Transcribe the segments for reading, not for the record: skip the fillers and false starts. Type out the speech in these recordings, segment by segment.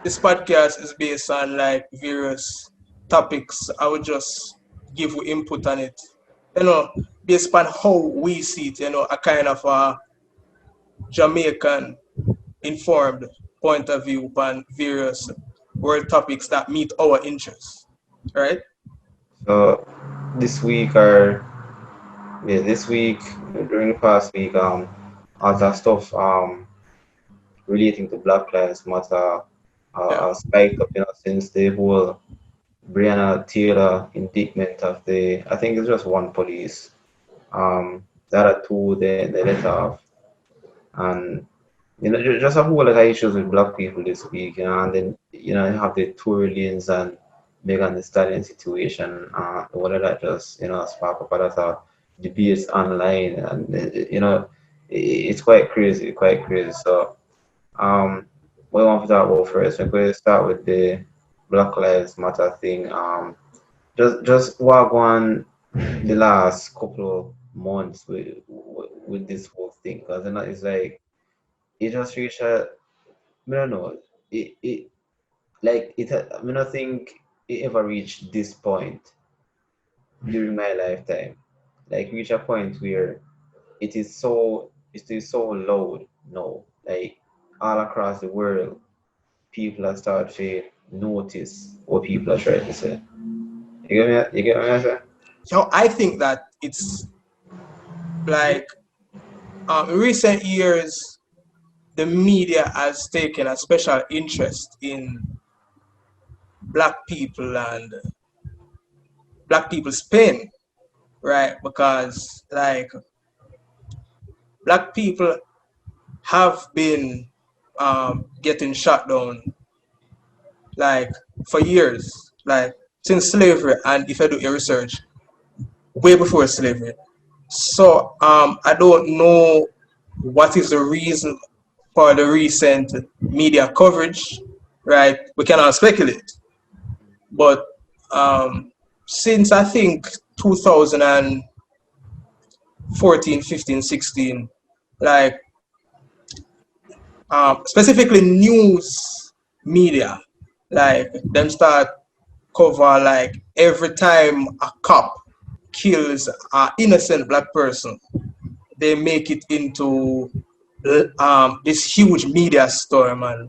This podcast is based on like various topics. I would just give you input on it. You know, based on how we see it, a kind of a Jamaican informed point of view on various world topics that meet our interests. Right? So this week or yeah, this week during the past week, all that stuff relating to Black Lives Matter Yeah. spiked up, since the whole Breonna Taylor indictment of I think it's just one police. The other two they let off, and just a whole lot of issues with Black people this week, and then you have the Tory and Megan Thee Stallion situation, all of that just spark up a lot of debates online, and it's quite crazy. So what do you want to talk about first? We're going to start with the Black Lives Matter thing. Just walk on the last couple of months with this whole thing, because it's like it just reached a, I don't know, it like it. I mean, I think it ever reached this point during my lifetime. Like reach a point where it is so loud now, like all across the world, people are start to notice what people are trying to say. You get me I say? So I think that it's like in recent years, the media has taken a special interest in black people and black people's pain, right? Because like black people have been getting shut down like for years, like since slavery, and if I do your research, way before slavery. So I don't know what is the reason for the recent media coverage, right? We cannot speculate, but since I think 2014, 15, 16, like specifically news media, like them start cover like every time a cop kills an innocent black person, they make it into this huge media storm, and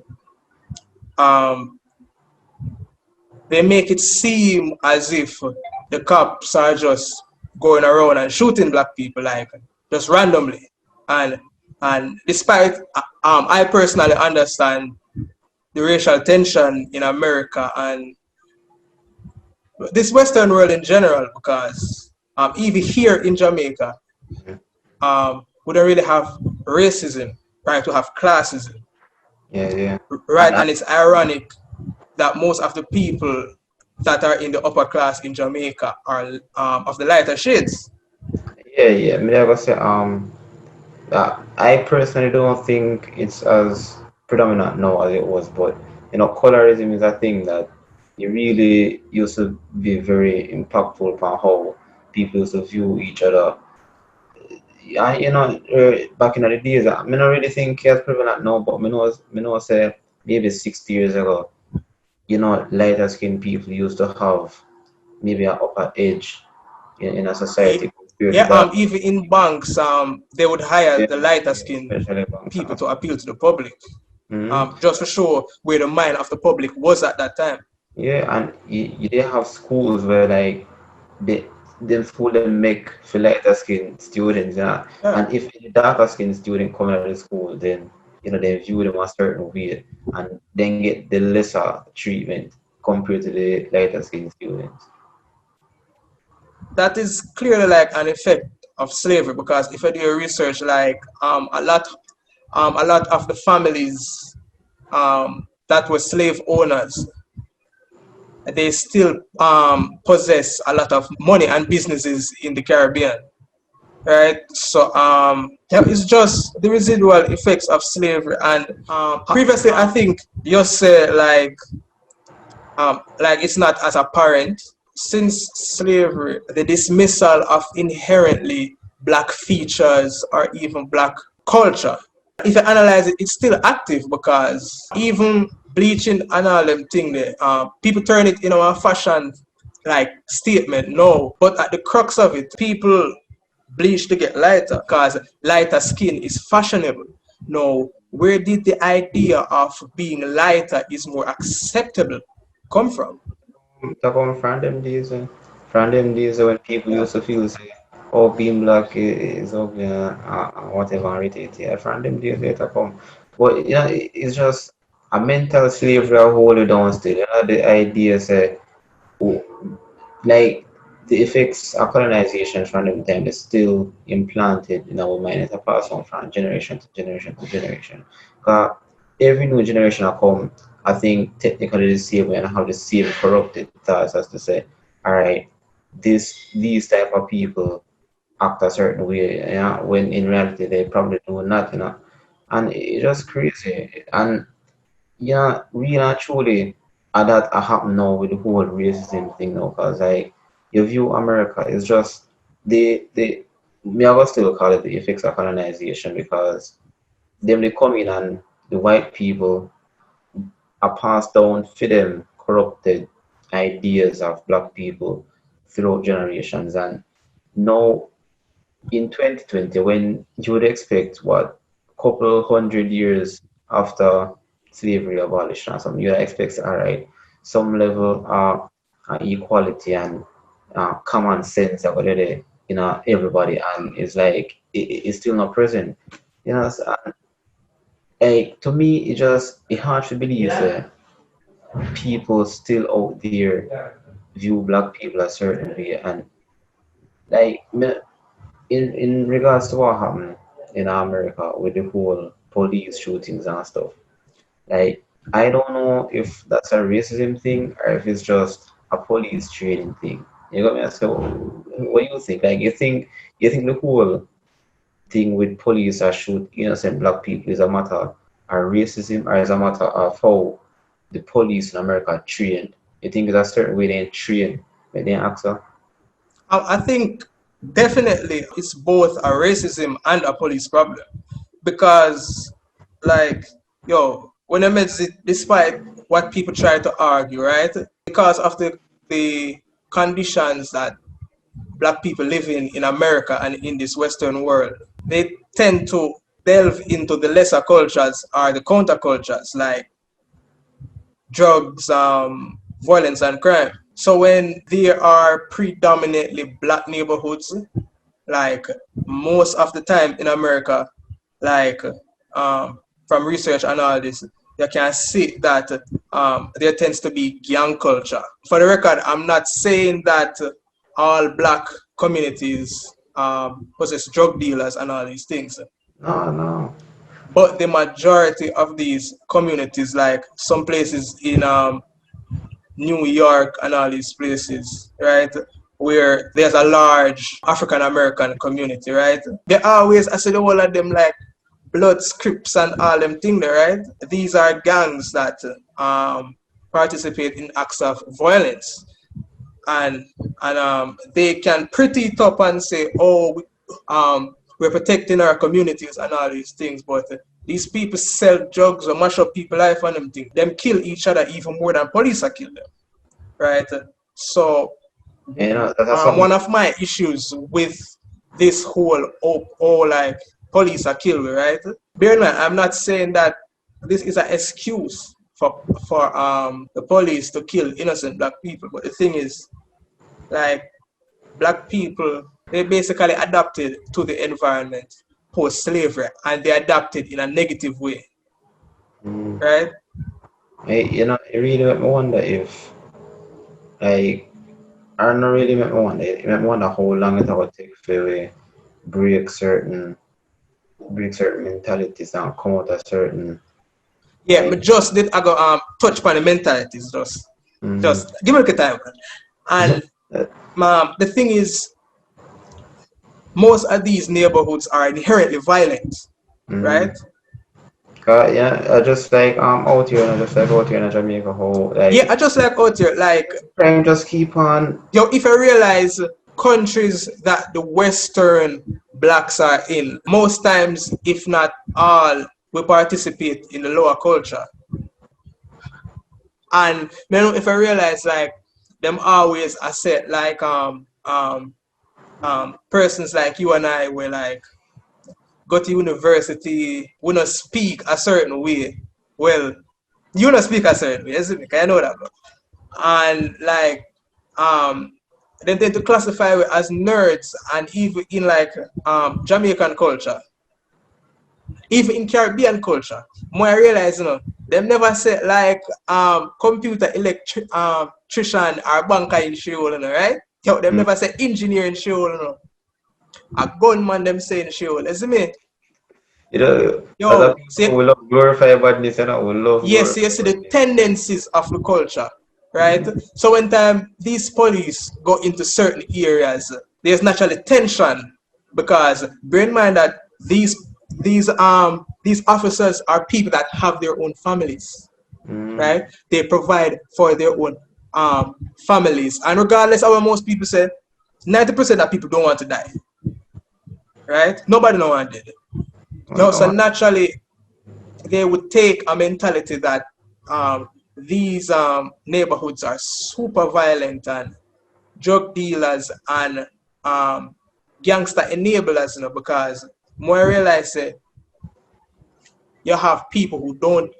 um, they make it seem as if the cops are just going around and shooting black people like just randomly. And despite I personally understand the racial tension in America and this Western world in general, because even here in Jamaica, we don't really have racism, right? We have classism, Yeah, yeah. right? And And it's ironic that most of the people that are in the upper class in Jamaica are of the lighter shades. yeah, yeah. Me, I gotta say, I personally don't think it's as predominant now as it was, but colorism is a thing that it really used to be very impactful upon how people used to view each other. Yeah, back in the days, I mean, I really think it's prevalent now, but me know say maybe 60 years ago, lighter skinned people used to have maybe an upper edge in a society compared to Yeah, dark, even in banks, they would hire yeah, the lighter skin especially banks people and to stuff. appeal to the public, Hmm. just to show where the mind of the public was at that time. Yeah, and they have schools where like them school them make for lighter skin students, yeah. Yeah. And if a darker skin student come out of the school, then they view them a certain way and then get the lesser treatment compared to the lighter skin students. That is clearly like an effect of slavery, because if I do your research, like a lot of the families that were slave owners, they still possess a lot of money and businesses in the Caribbean, right? So yeah, it's just the residual effects of slavery. And previously, I think you say like it's not as apparent since slavery, the dismissal of inherently black features or even black culture. If you analyze it, it's still active because even bleaching and all them thing there. People turn it in a fashion like statement, no. But at the crux of it, people bleach to get lighter because lighter skin is fashionable. Now, where did the idea of being lighter is more acceptable come from? Talk about from them days when people Yeah. used to feel say, oh, being black is ugly, whatever, and it. Yeah, from them days later come. But you know, it's just a mental slavery I hold it down still. You know, the idea say, oh, like the effects of colonization from them time is still implanted in our mind. It's a pass on from generation to generation to generation. Because every new generation that come, I think technically the same way and how the same corrupted thoughts as to say, all right, these type of people act a certain way, you know, when in reality they probably do not, you know. And it's just crazy. And yeah, really and truly, that happen now with the whole racism thing now, cause like you view America is just they me I go still call it the effects of colonization because them they come in and the white people are passed down for them corrupted ideas of black people throughout generations and now in 2020 when you would expect what couple hundred years after slavery abolition or something you would expect all right some level of equality and common sense about it you know everybody and it's like it's still not present you know so, like to me it hard to believe that people still out there view black people a certain way and like in regards to what happened in America with the whole police shootings and stuff, like I don't know if that's a racism thing or if it's just a police training thing. You got me? So what do you think? Like you think the whole thing with police that shoot innocent black people is a matter of racism or is a matter of how the police in America are trained? You think there's a certain way they train when they act so? I think definitely it's both a racism and a police problem because, like, yo, when I met it, despite what people try to argue, right? Because of the conditions that black people live in America and in this Western world, they tend to delve into the lesser cultures or the countercultures like drugs, violence, and crime. So when there are predominantly black neighborhoods, like most of the time in America, like from research and all this, you can see that there tends to be gang culture. For the record, I'm not saying that all black communities possess drug dealers and all these things. No, no. But the majority of these communities, like some places in New York and all these places, right? Where there's a large African American community, right? They always, I see the whole of them like blood scripts and all them things there, right? These are gangs that participate in acts of violence. And they can pretty it up and say, oh, we're protecting our communities and all these things, but these people sell drugs or mash up people life and them things. Them kill each other even more than police are kill them, right? So You know, that's something. one of my issues with this whole like police are killed, right? Bear in mind, I'm not saying that this is an excuse for the police to kill innocent black people, but the thing is, like black people, they basically adapted to the environment post slavery, and they adapted in a negative way, Mm, right? it really make me wonder if, like, I don't know, really make me wonder. It make me wonder how long it would take for we break certain, break certain mentalities and come out of certain, Yeah, like, but just did I go touch upon the mentalities, mm, just give me a time, man. And the thing is, most of these neighborhoods are inherently violent, mm. right? Yeah, I just like out here, and I just like out here in Jamaica, how Yeah, like I just like out here, like crime just keep on. yo, if I realize countries that the Western blacks are in, most times, if not all, we participate in the lower culture. And you know, if I realize like them always I said like persons like you and I were like go to university, we not speak a certain way. Well, you not speak a certain way, isn't it? I know that. Bro. And like um they tend to classify we as nerds and even in like Jamaican culture, even in Caribbean culture. More I realize, you know, them never say like computer electrician or banker in Sheol, you know, right? Yo, them Mm. never say engineer in Sheol, you know. A gunman them say in Sheol, you see me? You know, other Yo, people see, will love glorify badness and I will love yes, glorify you see the badness. tendencies of the culture, right? Mm. So when time these police go into certain areas, there's naturally tension because bear in mind that these officers are people that have their own families, Mm. right? They provide for their own families, and regardless of what most people say, 90% of people don't want to die, right? Nobody don't want to die. Oh, No, so no. naturally they would take a mentality that these neighborhoods are super violent and drug dealers and gangster enablers, you know, because more I realize you have people who don't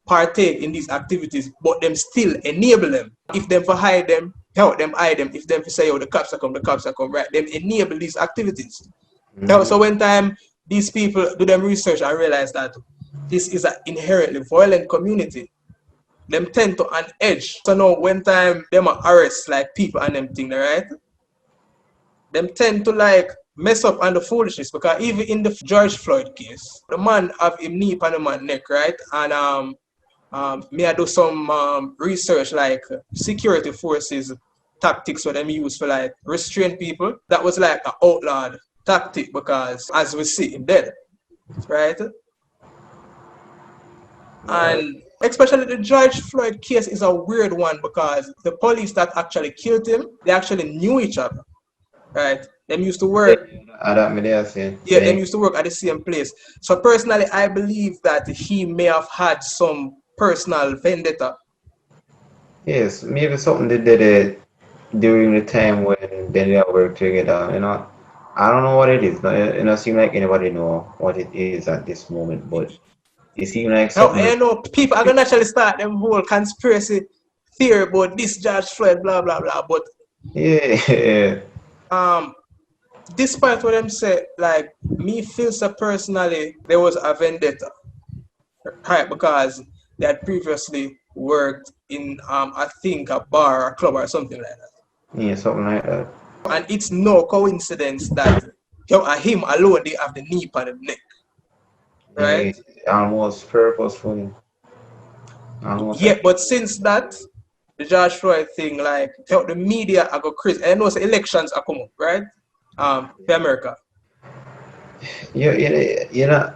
partake in these activities, but them still enable them. If them for hide them, help them hide them. If them for say, oh, the cops are come, right? Them enable these activities. So Mm. when time these people do them research and realize that this is an inherently violent community, them tend to an edge. So now when time them arrest like people and them thing, right? Them tend to like mess up on the foolishness because even in the George Floyd case, the man have him knee on the man neck, right? And me I do some research like security forces tactics what them use for like restrain people. That was like an outlawed tactic because as we see him dead, right? Uh, And especially the George Floyd case is a weird one because the police that actually killed him, they actually knew each other, right? Them used to yeah, work, that me there say, yeah, them saying, used to work at the same place. So personally, I believe that he may have had some personal vendetta. yes, maybe something they did it during the time when they work together, you know. I don't know what it is, but it don't seem like anybody know what it is at this moment, but it seems like Now, something. I know people are gonna actually start them whole conspiracy theory about this George Floyd, blah blah blah. But Yeah, um, despite what them say, like me feels so personally, there was a vendetta, right? Because they had previously worked in I think a bar, or a club, or something like that. yeah, something like that. And it's no coincidence that him alone they have the knee on the neck, right? Yeah, almost purposeful, almost Yeah, like but since that, the George Floyd thing, like the media are go crazy. I know so elections are coming up, right? For America. you know,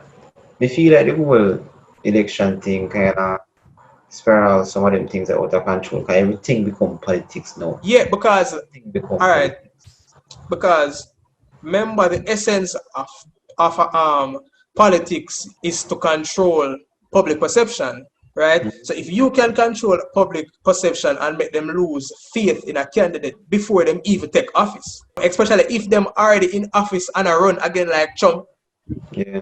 I feel like the whole election thing kind of spiral some of them things are out of control. Cause everything become politics now. Yeah, because Everything become all right, politics. because remember the essence of politics is to control public perception, right? Mm. So if you can control public perception and make them lose faith in a candidate before them even take office, especially if them already in office and a run again like Trump, Yeah.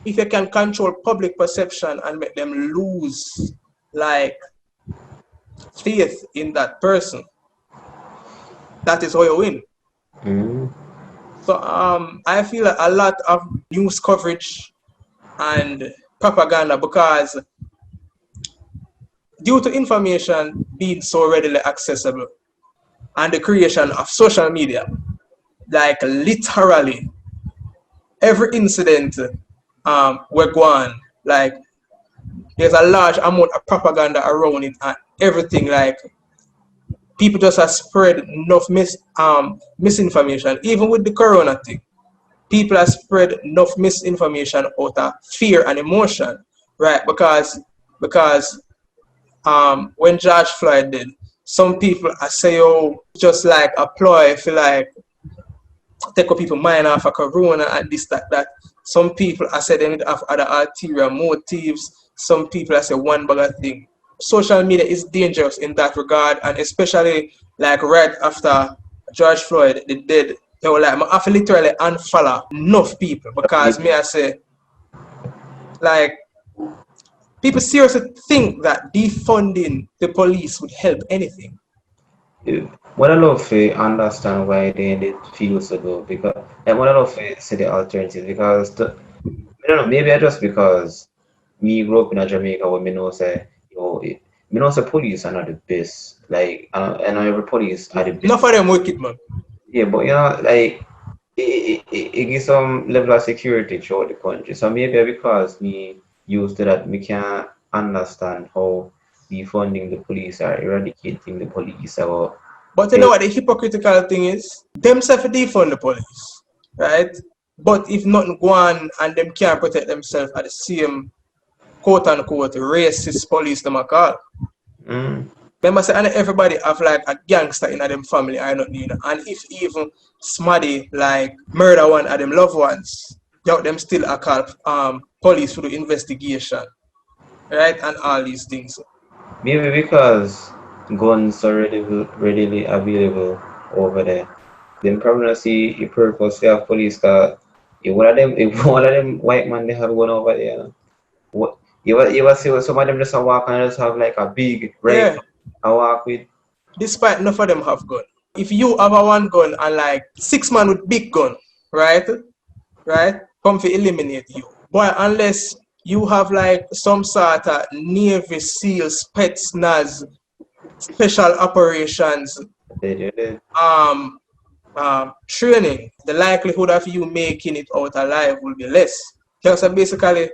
if you can control public perception and make them lose like faith in that person, that is how you win. Mm. So I feel a lot of news coverage and propaganda because due to information being so readily accessible and the creation of social media, like literally every incident we're going, like there's a large amount of propaganda around it and everything like people just have spread enough misinformation, even with the corona thing. People have spread enough misinformation out of fear and emotion, right? Because when George Floyd did, some people I say, oh, just like a ploy for like take up people mind off of corona and this, that. Some people I say they have other ulterior motives. Some people I say one bag of thing. social media is dangerous in that regard, and especially like right after George Floyd they did, they were like, I have to literally unfollow enough people because me I say like people seriously think that defunding the police would help anything. What I love to understand why they ended feels ago because and what I love to see the alternative because I don't know, maybe I just because me grew up in a Jamaica where me know say me know say police are not the best. Like and every police are the best. Enough of them wicked man. Yeah, but like it gives some level of security throughout the country. So maybe because me used to that, me can't understand how defunding the police or eradicating the police or But you know help. what the hypocritical thing is? Them self defund the police, right? But if nothing go on and them can't protect themselves at the same quote unquote racist police them a call. Mm, Remember say and everybody have like a gangster in them family I not need. And if even smarty like murder one of them loved ones, yo, them still a call police for the investigation, right? And all these things. maybe because guns are readily available over there. Then probably not see a purpose to have police that if one of them white man they have one over there. What you ever see what some of them just a walk and just have like a big Yeah. rifle I walk with. Despite enough of them have gun. If you have a one gun and like six man with big gun, right? Right? Come to eliminate you. Boy, unless you have like some sort of Navy SEALs, Spetsnaz, special operations, They um, training, the likelihood of you making it out alive will be less. So basically,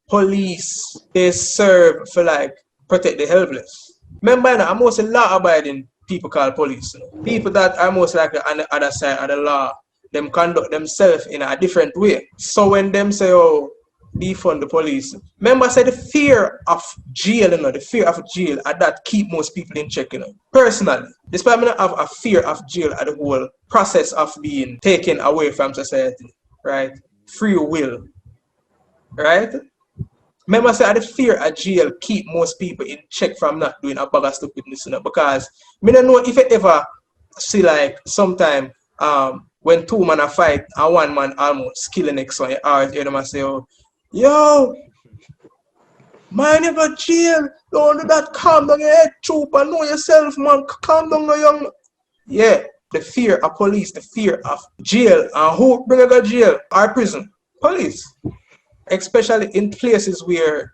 police they serve for like protect the helpless. Remember, you know, I'm most law-abiding people called police. You know. People that are most likely on the other side of the law, them conduct themselves in a different way. So when them say, "Oh, defund the police," remember, say the fear of jail, you know, the fear of jail, and that keep most people in check, you know. Personally, despite me not have a fear of jail at the whole process of being taken away from society, right? Free will, right? Remember, say the fear of jail keep most people in check from not doing a bag of stupidness, you know, because me don't know if you ever see like sometime when two man a fight and one man almost kill the next one, you always hear them and say, oh, yo, man, you got jail. Don't do that. Calm down your head, trooper. Know yourself, man. Calm down, no young. Yeah, the fear of police, the fear of jail. And who bring you to jail or prison? Police. Especially in places where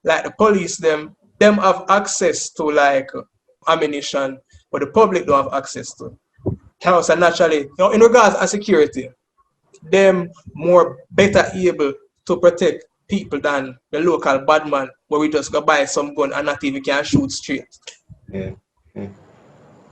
like the police them have access to like ammunition, but the public don't have access to. So naturally, you know, in regards to security, them more better able to protect people than the local bad man where we just go buy some gun and not even can shoot straight. yeah, yeah.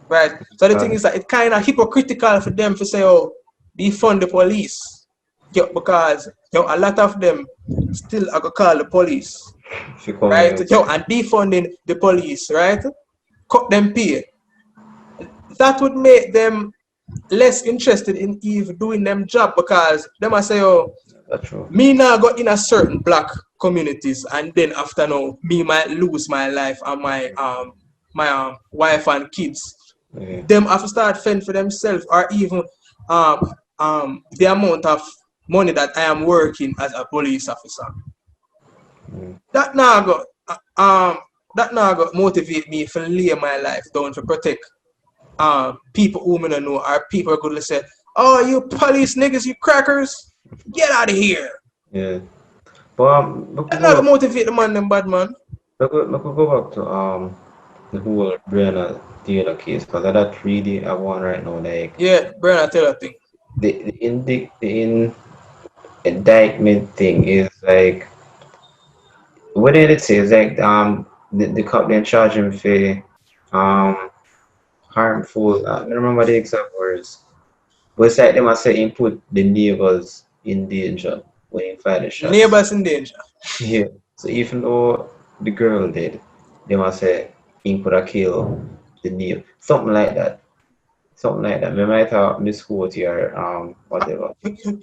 Right? So the thing Uh, is that it's kind of hypocritical for them to say, oh, defund the police. Yeah, because you know, a lot of them still are gonna call the police. if you come Right? here, Yo, and defunding the police, right? Cut them pay. That would make them less interested in even doing them job because them I say, oh, that's true. me now go in a certain black communities and then after now me might lose my life and my wife and kids. Yeah, Them have to start fend for themselves or even the amount of money that I am working as a police officer. mm, That now go um that now go motivate me to lay my life down to protect people who me don't know or people are gonna say, oh you police niggas, you crackers, get out of here. yeah. But we could That go not back. motivate the man them bad man. We could go back to the whole Brianna Taylor case because that really I want right now. Like Yeah, Brian, I tell you thing. the indictment thing is like what did it say? It's like the cop then charge him for um harmful. I don't remember the exact words. But it's like they must say he put the neighbors in danger when he fired the shots. Neighbors in danger. Yeah. So even though the girl did, they must say he could have killed the neighbor. Something like that. Something like that. We might have misquote your whatever.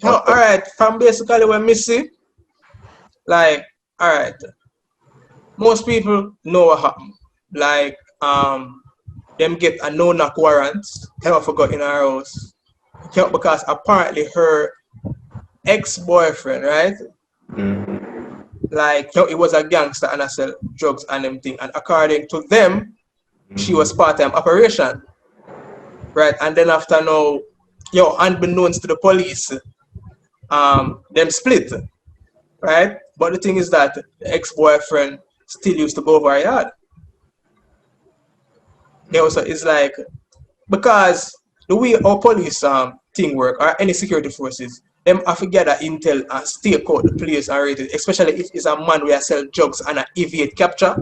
All right, from basically when me see, like, all right, most people know what happened. Like them get a no knock warrant. Hell forgot in our house. Because apparently her ex-boyfriend, right? Mm-hmm. Like it was a gangster and I sell drugs and them thing. And according to them, she was Mm-hmm. part-time operation. Right? And then after now, unbeknownst to the police, them split. Right? But the thing is that the ex-boyfriend still used to go over her yard. So it's like because the way our police thing work or any security forces, them have to gather intel and stake out the place and rate it, especially if it's a man where sell drugs and a evade capture.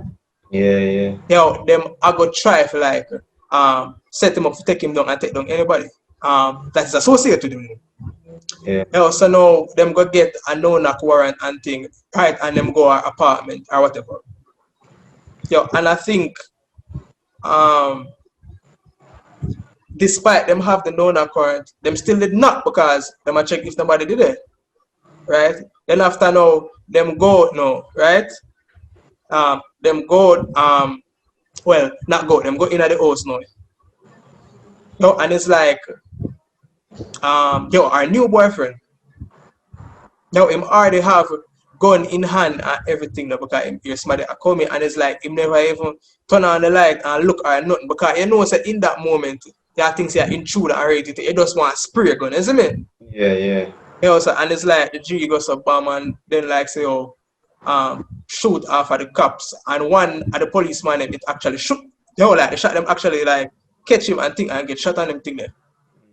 Yeah, yeah, Them I go try for like set him up to take him down and take down anybody that is associated with him. yeah. So now them go get a no knock warrant and thing, right, and them go our apartment or whatever. And I think um despite them have the no knock warrant, them still did not because them a check if nobody did it. Right? Then after now, them go no, right? Them go well, not go, them go in at the house now. And it's like our new boyfriend. Now him already have gun in hand and everything now because him hear somebody a coming and it's like him never even turn on the light and look or nothing because you know say in that moment you think you're intruder already. You just want to spray a gun, isn't it? Yeah, yeah. So, and it's like the G goes up bomb and then like say shoot off at the cops and one at the policeman it actually shoot. Like they shot them actually like catch him and think and get shot on them thing there.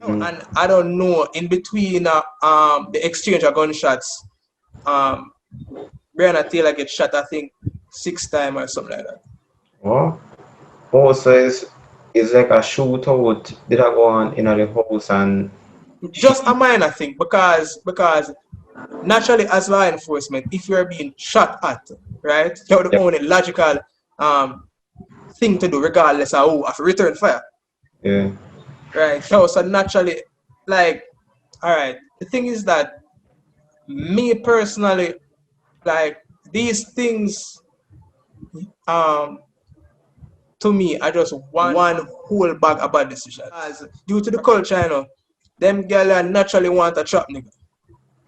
Mm-hmm. And I don't know in between the exchange of gunshots, Breonna Taylor get shot I think 6 times or something like that. Well, also is like a shootout. Did I go on in the house and Just a she? minor thing because naturally as law enforcement, if you're being shot at, right, you're the Yeah, only logical thing to do regardless of who of return fire. yeah. Right. So naturally, like, all right. The thing is that me personally, like these things, um, to me, are just one whole bag of bad decisions. As due to the culture, them girl naturally want a trap nigga,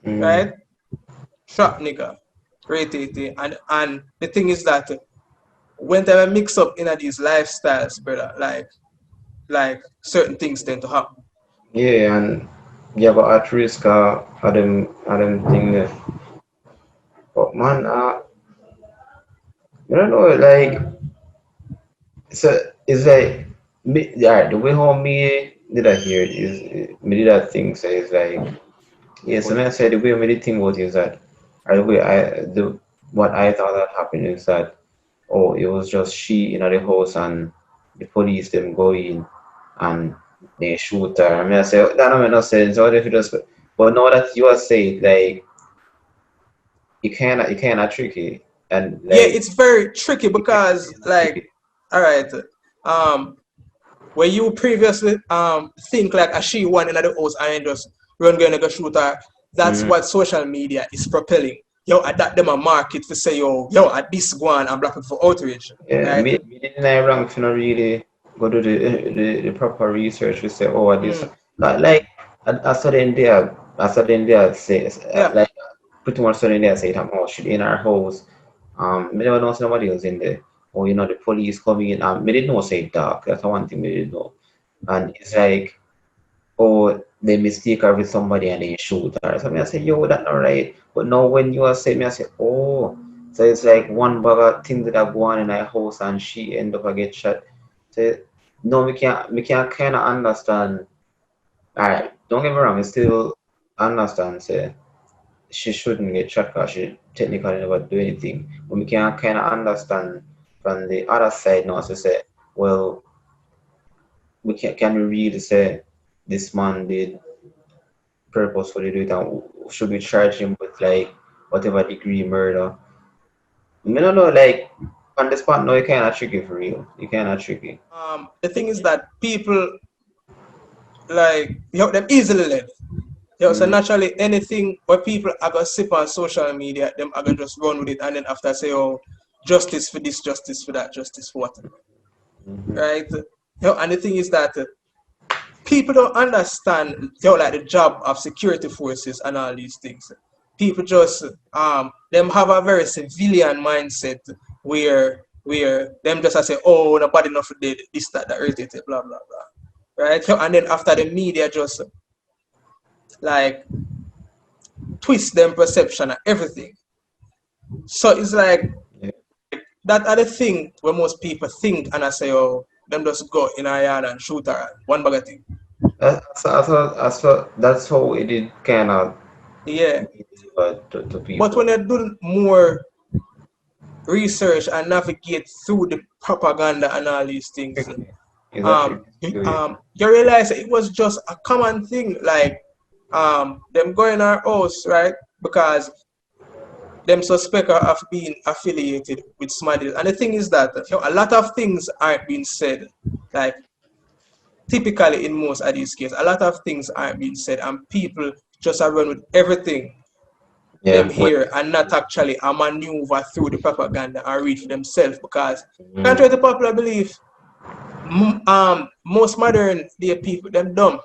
Mm. right? Trap nigga, rate it, and the thing is that when they mix up in these lifestyles, brother, like certain things tend to happen. Yeah, and you got at risk of them thing there. But man, I don't know, like so it's like me, yeah, the way how me did I hear it is me did that thing so it's like yeah, so I said the way me did think about it is that or the way the what I thought that happened is that oh it was just she in the house and the police them go in and they shoot her. I mean I say that don't make no sense. What if you just but now that you are saying like you kinda tricky and Yeah, like it's very tricky you kinda because like, all right, um, when you previously think like a she one in the house and just run going to go shoot her, that's mm, what social media is propelling. At that them a market to say at this one I'm blocking for outrage, yeah, right? me didn't I wrong for not really go do the proper research to say, oh, this Mm, like I studied there, say yeah. like pretty much studying there say that oh, she in our house, me never know somebody else in there, or the police coming in, me didn't know say dark. That's one thing me didn't know, and it's like oh they mistake her with somebody and they shoot her. So me I say yo that not right. But now when you are saying me I say oh so it's like one bag of things that are going on in her house and she end up a get shot. So no we can't kinda understand. Alright, don't get me wrong, I still understand say she shouldn't get shot because she technically never do anything. But we can kinda understand from the other side now to say, well, can we really say this man did purposefully do it and should we charge him with like whatever degree murder? I mean, I don't know, like on the spot, no, you cannot tricky for real. You cannot tricky. The thing is that people like them easily led. So Mm, naturally anything where people are gonna sip on social media, them are gonna just run with it and then after say, oh, justice for this, justice for that, justice for what, Mm-hmm. right? And the thing is that people don't understand, like the job of security forces and all these things. People just them have a very civilian mindset where them just say, oh, nobody enough did this, that, irritated, blah blah blah. Right? And then after the media just like twist them perception and everything. So it's like Yeah. that other thing where most people think and I say, oh, them just go in a yard and shoot her one bag of thing. That's how it did kind of Yeah. be delivered to But when people. they do more research and navigate through the propaganda and all these things, Tricky. It's a tricky situation. you realize it was just a common thing, like them going our house, right? Because them suspect her of being affiliated with Smadil. And the thing is that a lot of things aren't being said. Like typically in most of these cases, a lot of things aren't being said, and people just are run with everything them Yeah. Well, here and not actually a maneuver through the propaganda and read for themselves because contrary mm, to popular belief, most modern day people them dumb,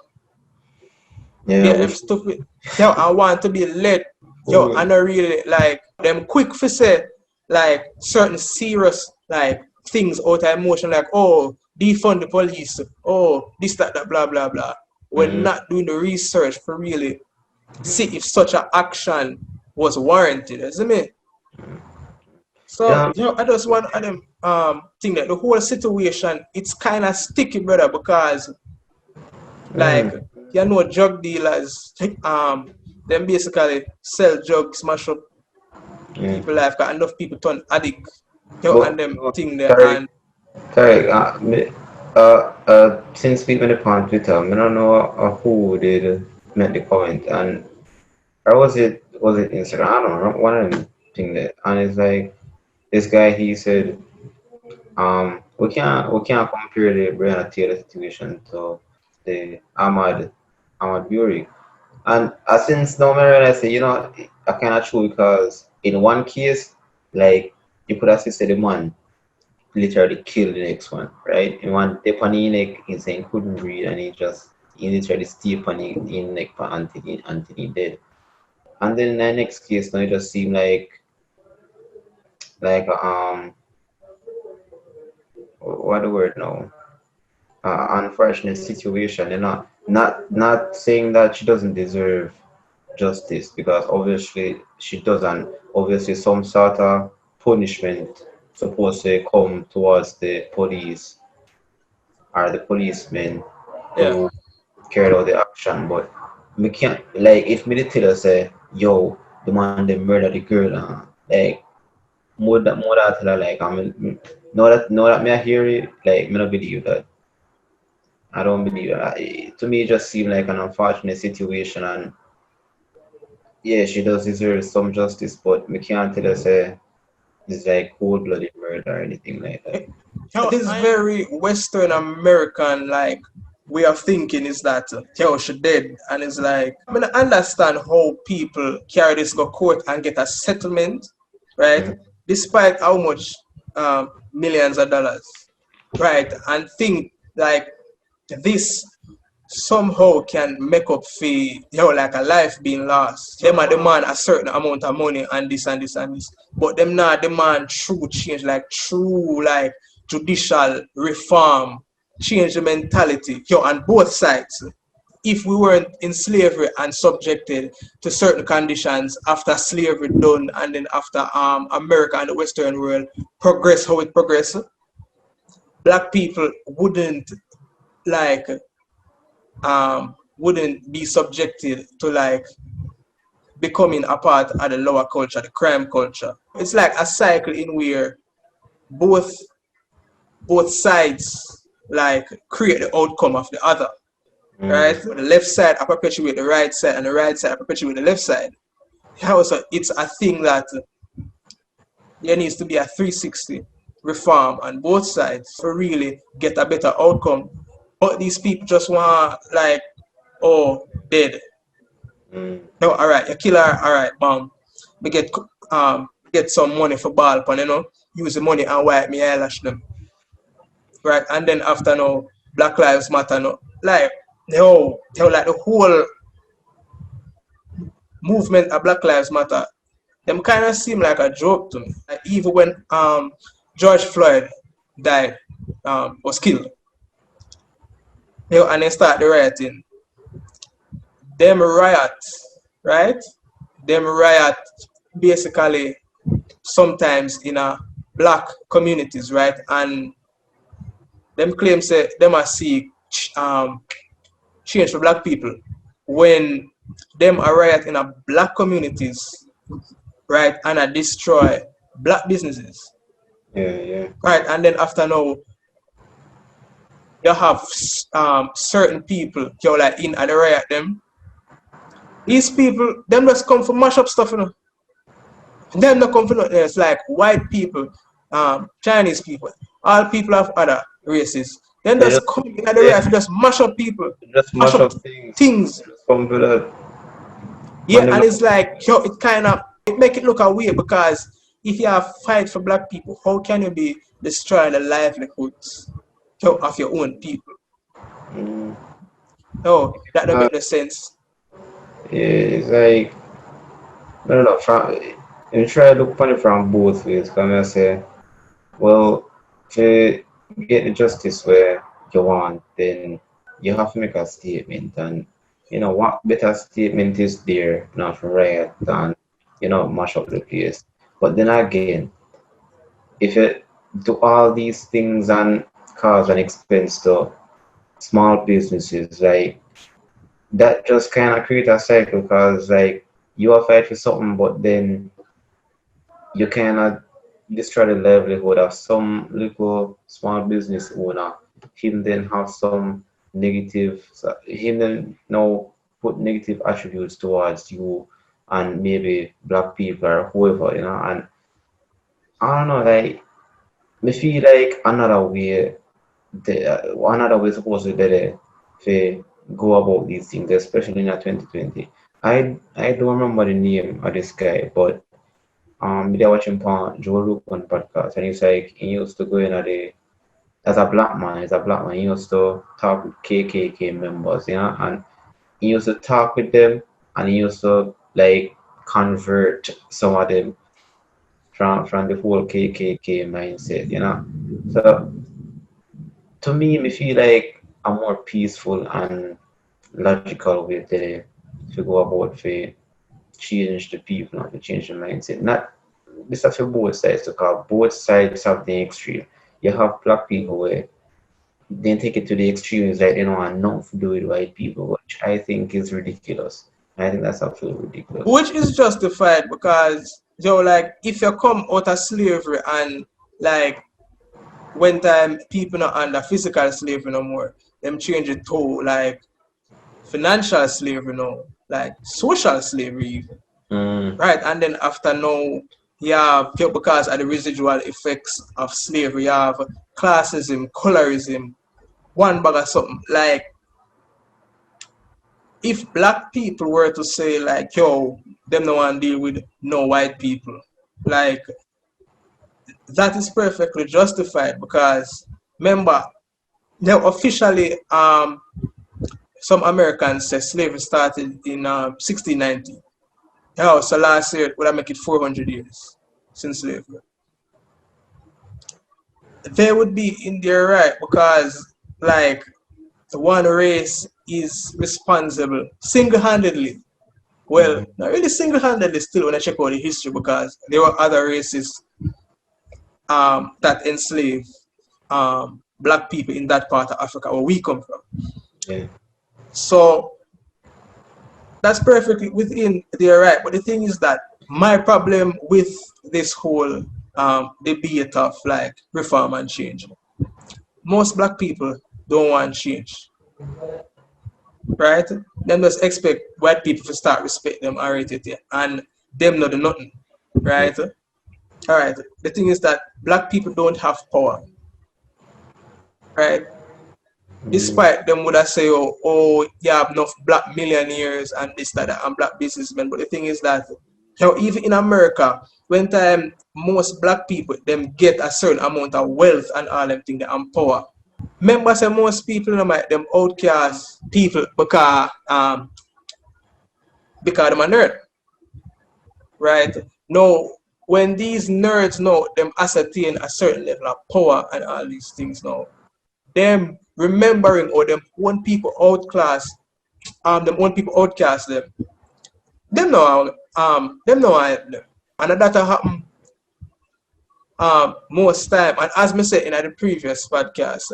yeah. yeah, them stupid. Yo, I want to be led. Yo, I We, not really like them quick for say like certain serious like things out of emotion like oh defund the police, oh this that blah blah blah. We're mm, not doing the research for really see if such an action was warranted, isn't it? So, yeah. I just want to them think that the whole situation it's kind of sticky, brother, because like Mm, drug dealers, them basically sell drugs, smash up yeah. people life, got enough people turn addict, and But them thing there, Tarek, and since we went upon Twitter, I don't know who did make the comment, and or was it Instagram? I don't know, one of them thing that, and it's like this guy he said, we can't compare the Brianna Taylor situation to the Ahmad Bury, and since now I realize that I kind true because in one case, like you could have said the man literally killed the next one, right? And one step on the neck, he's saying couldn't breathe, and he literally step on the neck for until he dead. And then in the next case, now it just seemed like what the word now? Unfortunate situation. Not saying that she doesn't deserve justice because obviously she doesn't. Obviously, some sort of punishment supposed to come towards the police or the policemen yeah, who carried out the action. But me can't like if me tell her say, yo, the man they murder the girl, like more that tell her like know that me I hear it, like me not believe that. I don't believe it. To me, it just seemed like an unfortunate situation, and yeah, she does deserve some justice, but me can't tell her say it's like cold-blooded murder or anything like that. this very Western American like way of thinking is that she dead, and it's like I mean I understand how people carry this go court and get a settlement, right? Mm, Despite how much millions of dollars, right? And think like this somehow can make up for like a life being lost. Them are demand a certain amount of money and this and this and this. But them not demand true change, like true like judicial reform, change the mentality. On both sides. If we weren't in slavery and subjected to certain conditions after slavery done and then after America and the Western world progress how it progressed, black people like wouldn't be subjected to like becoming a part of the lower culture, the crime culture. It's like a cycle in where both both sides like create the outcome of the other. Right? mm, The left side I perpetuate the right side and the right side I perpetuate the left side. However, it's a thing that there needs to be a 360 reform on both sides to really get a better outcome. But these people just want like, oh, dead. mm, No, all right, you kill her, all right, bam. We get some money for ball pan, use the money and wipe me eyelash them. Right? And then after now, Black Lives Matter no, like they were like the whole movement of Black Lives Matter, them kind of seem like a joke to me. Like even when George Floyd died, was killed, and they start the rioting, them riot, right? Them riot basically sometimes in a black communities, right? And them claim say them are seek change for black people when them are riot in a black communities, right? And I destroy black businesses, Yeah, yeah. right? And then after now, you have certain people you like in at the riot them. These people, them just come for mash up stuff, you know. Them not come for nothing else, like white people, Chinese people, all people of other races. Then They just just come in at the they riot, just mash up people, just mash mash up up things. things. Just come to that. Yeah, Man, them and not it's like yo, it kind of it make it look a weird because if you have fight for black people, how can you be destroying the livelihoods of your own people? mm, No, that don't uh, make no sense. yeah, it's like I don't know. From you try to look upon it from both ways. Come and say, well, to get the justice where you want, then you have to make a statement. And, what better statement is there not to riot than, mash up the place. But then again, if you do all these things and cause an expense to small businesses, like, that just kind of create a cycle because, like, you are fight for something, but then you cannot destroy the livelihood of some little small business owner. Him then have some negative, him then now put negative attributes towards you and maybe black people or whoever, and I don't know, like, me feel like another way supposed to to go about these things, especially in 2020. I don't remember the name of this guy, but they are watching Joe Rogan podcast, and he's like he used to go in at the as a black man, he used to talk with KKK members, and he used to talk with them, and he used to like convert some of them from the whole KKK mindset, So to me feel like a more peaceful and logical way to go about to change the people, not to change the mindset. Not this is for both sides because both sides have the extreme. You have black people where they take it to the extremes, like they don't want nothing to do with white people, which I think is ridiculous. I think that's absolutely ridiculous. Which is justified because like if you come out of slavery and like when time people not under physical slavery no more, them change it to like financial slavery now, like social slavery even, Mm, right? And then after now, you have because of the residual effects of slavery, you have classism, colorism, one bag of something. Like if black people were to say like, yo, them no one deal with no white people, like that is perfectly justified because remember now officially some Americans say slavery started in 1690. Yeah, so last year would I make it 400 years since slavery. They would be in their right because like the one race is responsible single-handedly. Well, mm, not really single-handedly still when I check out the history because there were other races that enslaved black people in that part of Africa where we come from. yeah. So that's perfectly within their right. But the thing is that my problem with this whole debate of like reform and change, most black people don't want change, right? Them just expect white people to start respect them and rate it, and them not do nothing, Yeah. right? All right. The thing is that black people don't have power, right? Mm, Despite them would I say, oh, you have enough black millionaires and this, that, and black businessmen. But the thing is that Now, even in America, when time most black people them get a certain amount of wealth and all them things, and power. Remember, say most people them outcast people because them a nerd, right? Now, when these nerds know them ascertain a certain level of power and all these things now, them remembering or them one people outclass them one people outcast them know them know how help them. And that happen most time. And as me said in the previous podcast,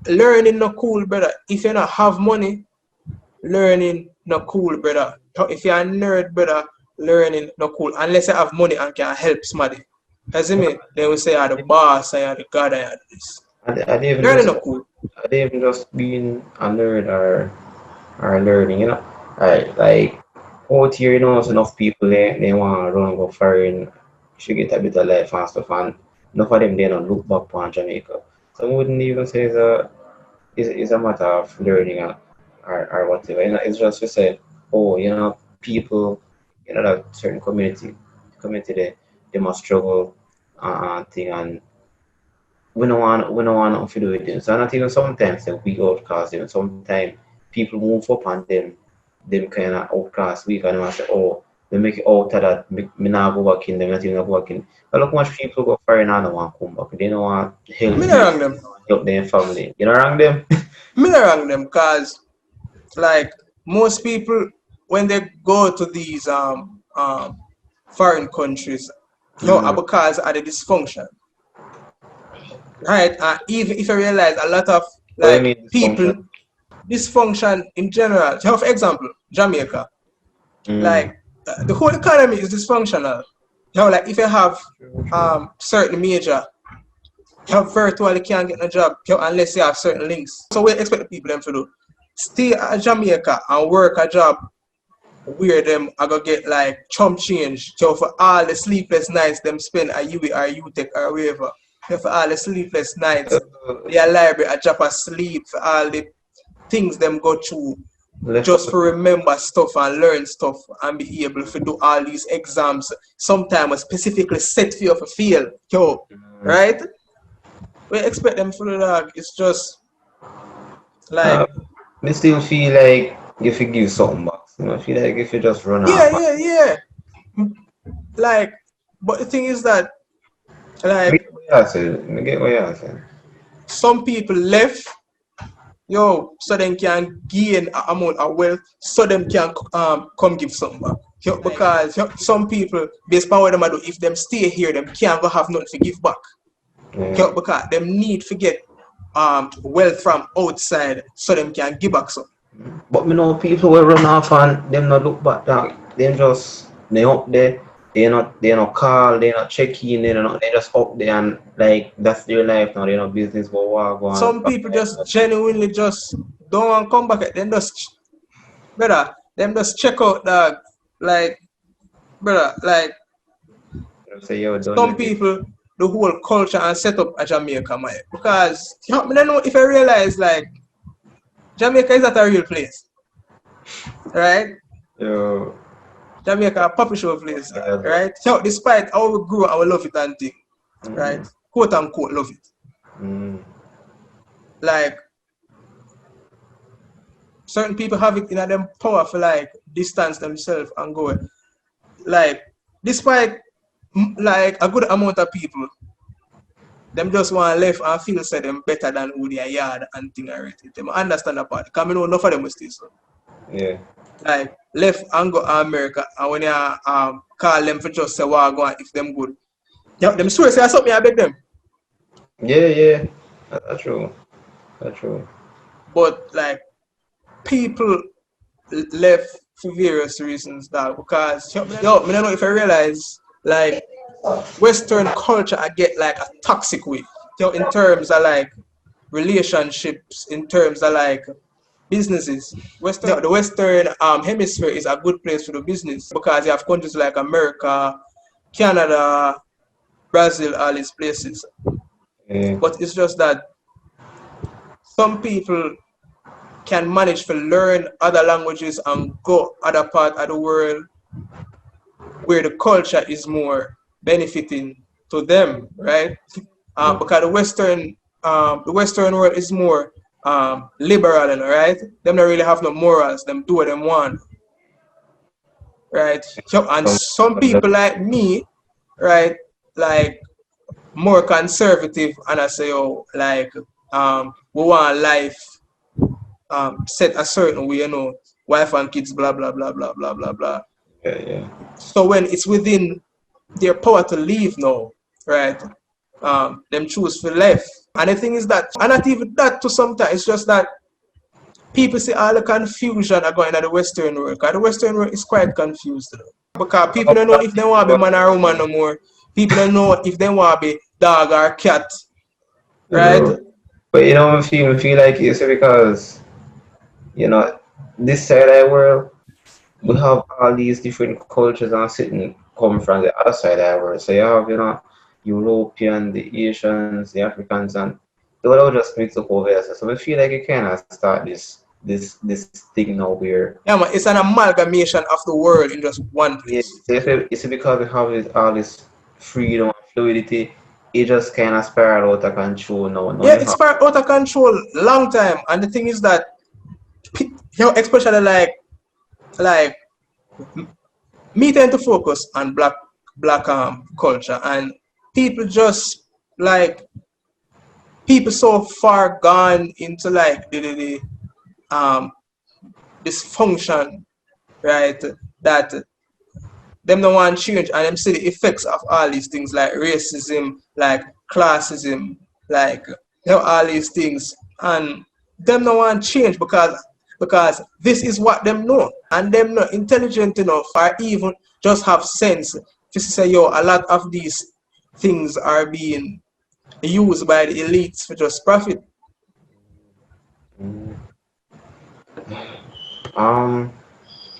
learning no cool, brother. If you not have money, learning no cool, brother. If you're a nerd, brother, learning no cool. Unless you have money and can help somebody. You see me? They will say you're the boss, you're the god, you're this. Learning no cool. Are they even just being a nerd or learning, you know? Like out here, you know, there's enough people they want to run and go foreign, you should get a bit of life and stuff, and enough of them they don't look back on Jamaica. So I wouldn't even say it's a matter of learning or whatever. You know, it's just to say, oh, you know, people, you know, that certain community they must struggle and thing, and we don't want nothing to do with them. So not even sometimes we outcast them. Sometimes people move up on them kind of outcast we and them say, oh, they make it out of that. Me not go back in them, not even go back in. But look how much people go foreign and don't want to come back. They don't want help Me not you, wrong them. help their family. You know wrong them? Me not wrong them because like most people when they go to these foreign countries, because of the dysfunction. Right? Even if I realize a lot of What do you like mean people dysfunction? dysfunction in general. So for example, Jamaica, Mm. like the whole economy is dysfunctional. Like if you have True. certain major, you virtually can't get a job unless you have certain links. So we expect the people them to do stay at Jamaica and work a job where them I go get like chump change for all the sleepless nights them spend at UWI or UTech or wherever. For all the sleepless nights, their library a drop asleep for all the things them go through Left just out. for remember stuff and learn stuff and be able to do all these exams sometimes specifically set for you to fail. Mm. Right? We expect them to do that. It's just like Uh, me still feel like if you give something back, you know, I feel like if you just run yeah, off. yeah, yeah. Like but the thing is that Me like get what you're saying. Me get what you're saying. some people left so them can gain a amount of wealth so them can come give something back. Because some people based on what them do if them stay here them can't go have nothing to give back. Yeah. Because them need to get wealth from outside so them can give back some. But me know people will run off and them not look back down. Them just they up there. They not call. They not check in. They just up there and like that's their life now. They no business go walk go on Some back people home. just genuinely just don't want to come back. Them just brother, them just check out that like brother, like They say yo done some with it. people the whole culture and set up a Jamaica man. Because I don't know if I realize like Jamaica is not a real place. Right? Yo, Jamaica a puppy show place, yeah, right? So despite how we grew and we love it and thing, right? mm, Quote unquote love it. mm, Like certain people have it in them power for like distance themselves and go like despite like a good amount of people them just want left and feel say them better than who they are yard and thing already. Them understand that part. Because I know enough of them will stay so. yeah, Like left and go to America and when you call them for just say what go on if them good. Yeah, them swear say something I beg them. yeah. That's true. That's true. But like people left for various reasons that because I don't know if I realize like Western culture I get like a toxic way. In terms of like relationships, in terms of like businesses. The Western hemisphere is a good place for the business because you have countries like America, Canada, Brazil, all these places. Yeah, But it's just that some people can manage to learn other languages and go other part of the world where the culture is more benefiting to them, right? Because the Western world is more liberal, and right? Them don't really have no morals. Them do what them want, right? So, and Some, some people like me, right, like more conservative, and I say, oh, like we want life set a certain way, wife and kids, blah blah blah blah blah blah blah. yeah, yeah. So when it's within their power to leave now, right? Them choose for left. And the thing is that, and not even that to sometimes, it's just that people see all the confusion are going at the Western world. Because the Western world is quite confused. Because people don't know if they want to be man or woman no more. People don't know if they want to be dog or cat, right? But I feel like it's because you know this side of the world we have all these different cultures and sitting come from the other side of the world. So you have European, the Asians, the Africans, and they will all just mix up over here. So I feel like you cannot start this thing now where Yeah, man, it's an amalgamation of the world in just one yeah, place. it's because we have all this freedom and fluidity. It just kind of spiral out of control now. Now Yeah, you it's have part out of control long time. And the thing is that, especially like me tend to focus on black culture, and people just like people so far gone into like the dysfunction, right? That them don't want change, and them see the effects of all these things like racism, like classism, like all these things, and them don't want change because this is what them know, and them not intelligent enough or even just have sense to say, yo, a lot of these things are being used by the elites for just profit. mm, um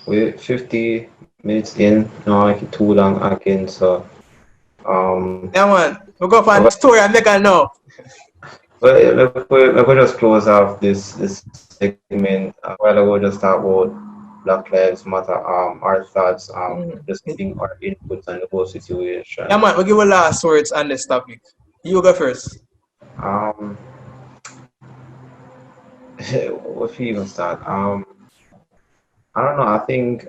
we're 50 minutes in, not like too long again. So Yeah, man, we go find the story and make a know. well, we just close off this segment. A while ago, just talk about Black Lives Matter. Our thoughts. Just Mhm. giving our inputs on the whole situation. Yeah, man, we give a last words on this topic. You go first. Um, what should even start? I don't know. I think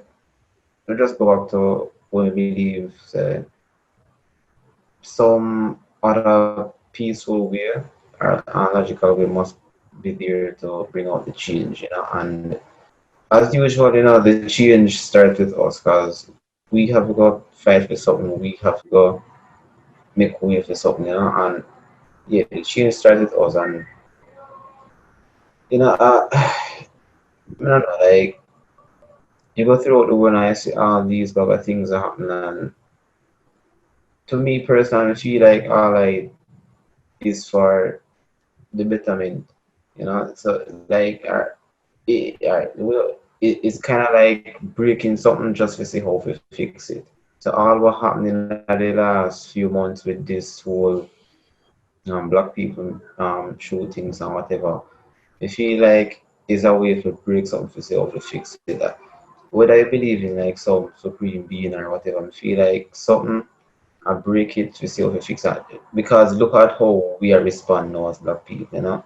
we just go back to what we believe. Some other peaceful way or logical way must be there to bring out the change. And as usual, the change starts with us because we have to go fight for something. We have to go make way for something, and yeah, the change starts with us. And I don't know, like you go throughout the world and I see all these bad things are happening. And to me personally, I feel like all I is for the betterment, So like, it's kind of like breaking something just to see how we fix it. So all what happened in the last few months with this whole black people shootings and whatever, I feel like it's a way to break something to see how to fix it. Whether I believe in like some supreme being or whatever, I feel like something I break it to see how to fix that. Because look at how we are responding now as black people.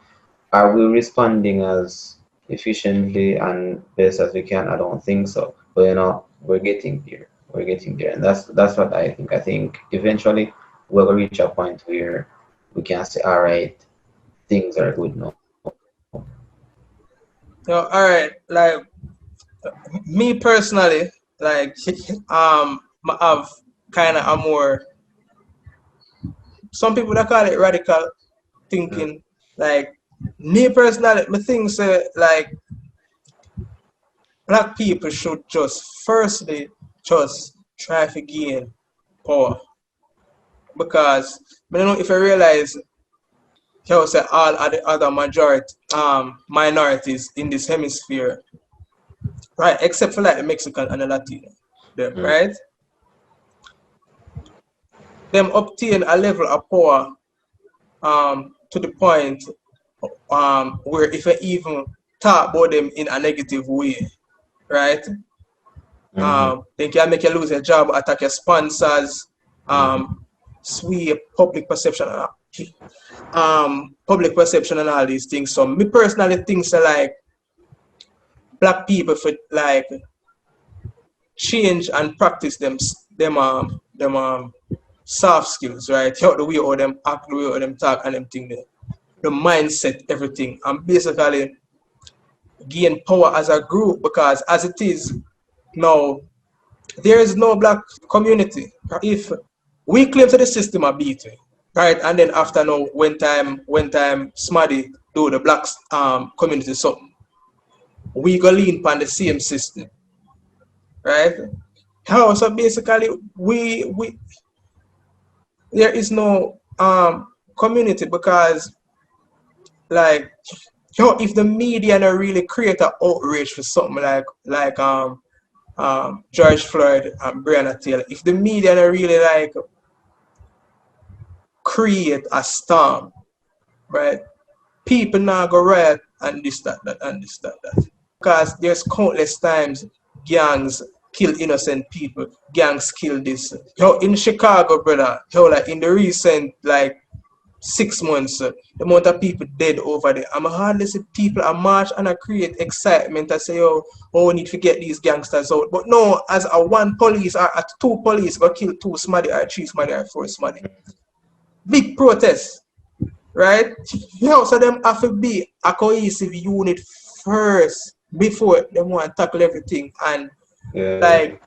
Are we responding as efficiently and best as we can? I don't think so. But we're getting there. We're getting there, and that's what I think. I think eventually we'll reach a point where we can say, all right, things are good now. All right, like me personally, like I have kind of a more, some people that call it radical Mm, thinking. Like me personally, me think say like black people should just firstly just try to gain power, because I don't know if I realize how say all of the other majority minorities in this hemisphere, right, except for like the Mexican and the Latino, them, mm, right? Them obtain a level of power to the point where if I even talk about them in a negative way, right? Mm-hmm. They can make you lose your job, attack your sponsors, Mm-hmm. sway public perception and all these things. So me personally think so like black people for like change and practice them soft skills, right? How the way how them act, the way how them talk and them thing there. The mindset, everything. And basically gain power as a group because as it is now, there is no black community. If we claim to the system are beating, right? And then after now, when time Smaddy do the black community something, we go lean upon the same system, right? How so basically we there is no community because like if the media not really create an outrage for something like George Floyd and Breonna Taylor, if the media not really like create a storm, right? People now go riot and this, that, and this, that. Because there's countless times gangs kill innocent people, gangs kill this. Yo, in Chicago, brother, yo, like in the recent like 6 months, the amount of people dead over there. I'm hardly see people a march and I create excitement. I say, oh, we need to get these gangsters out. But no, as a one police or at two police go kill two Smaddy or three Smaddy or four Smaddy. Big protest, right? So them have to be a cohesive unit first before they want to tackle everything. And Yeah. like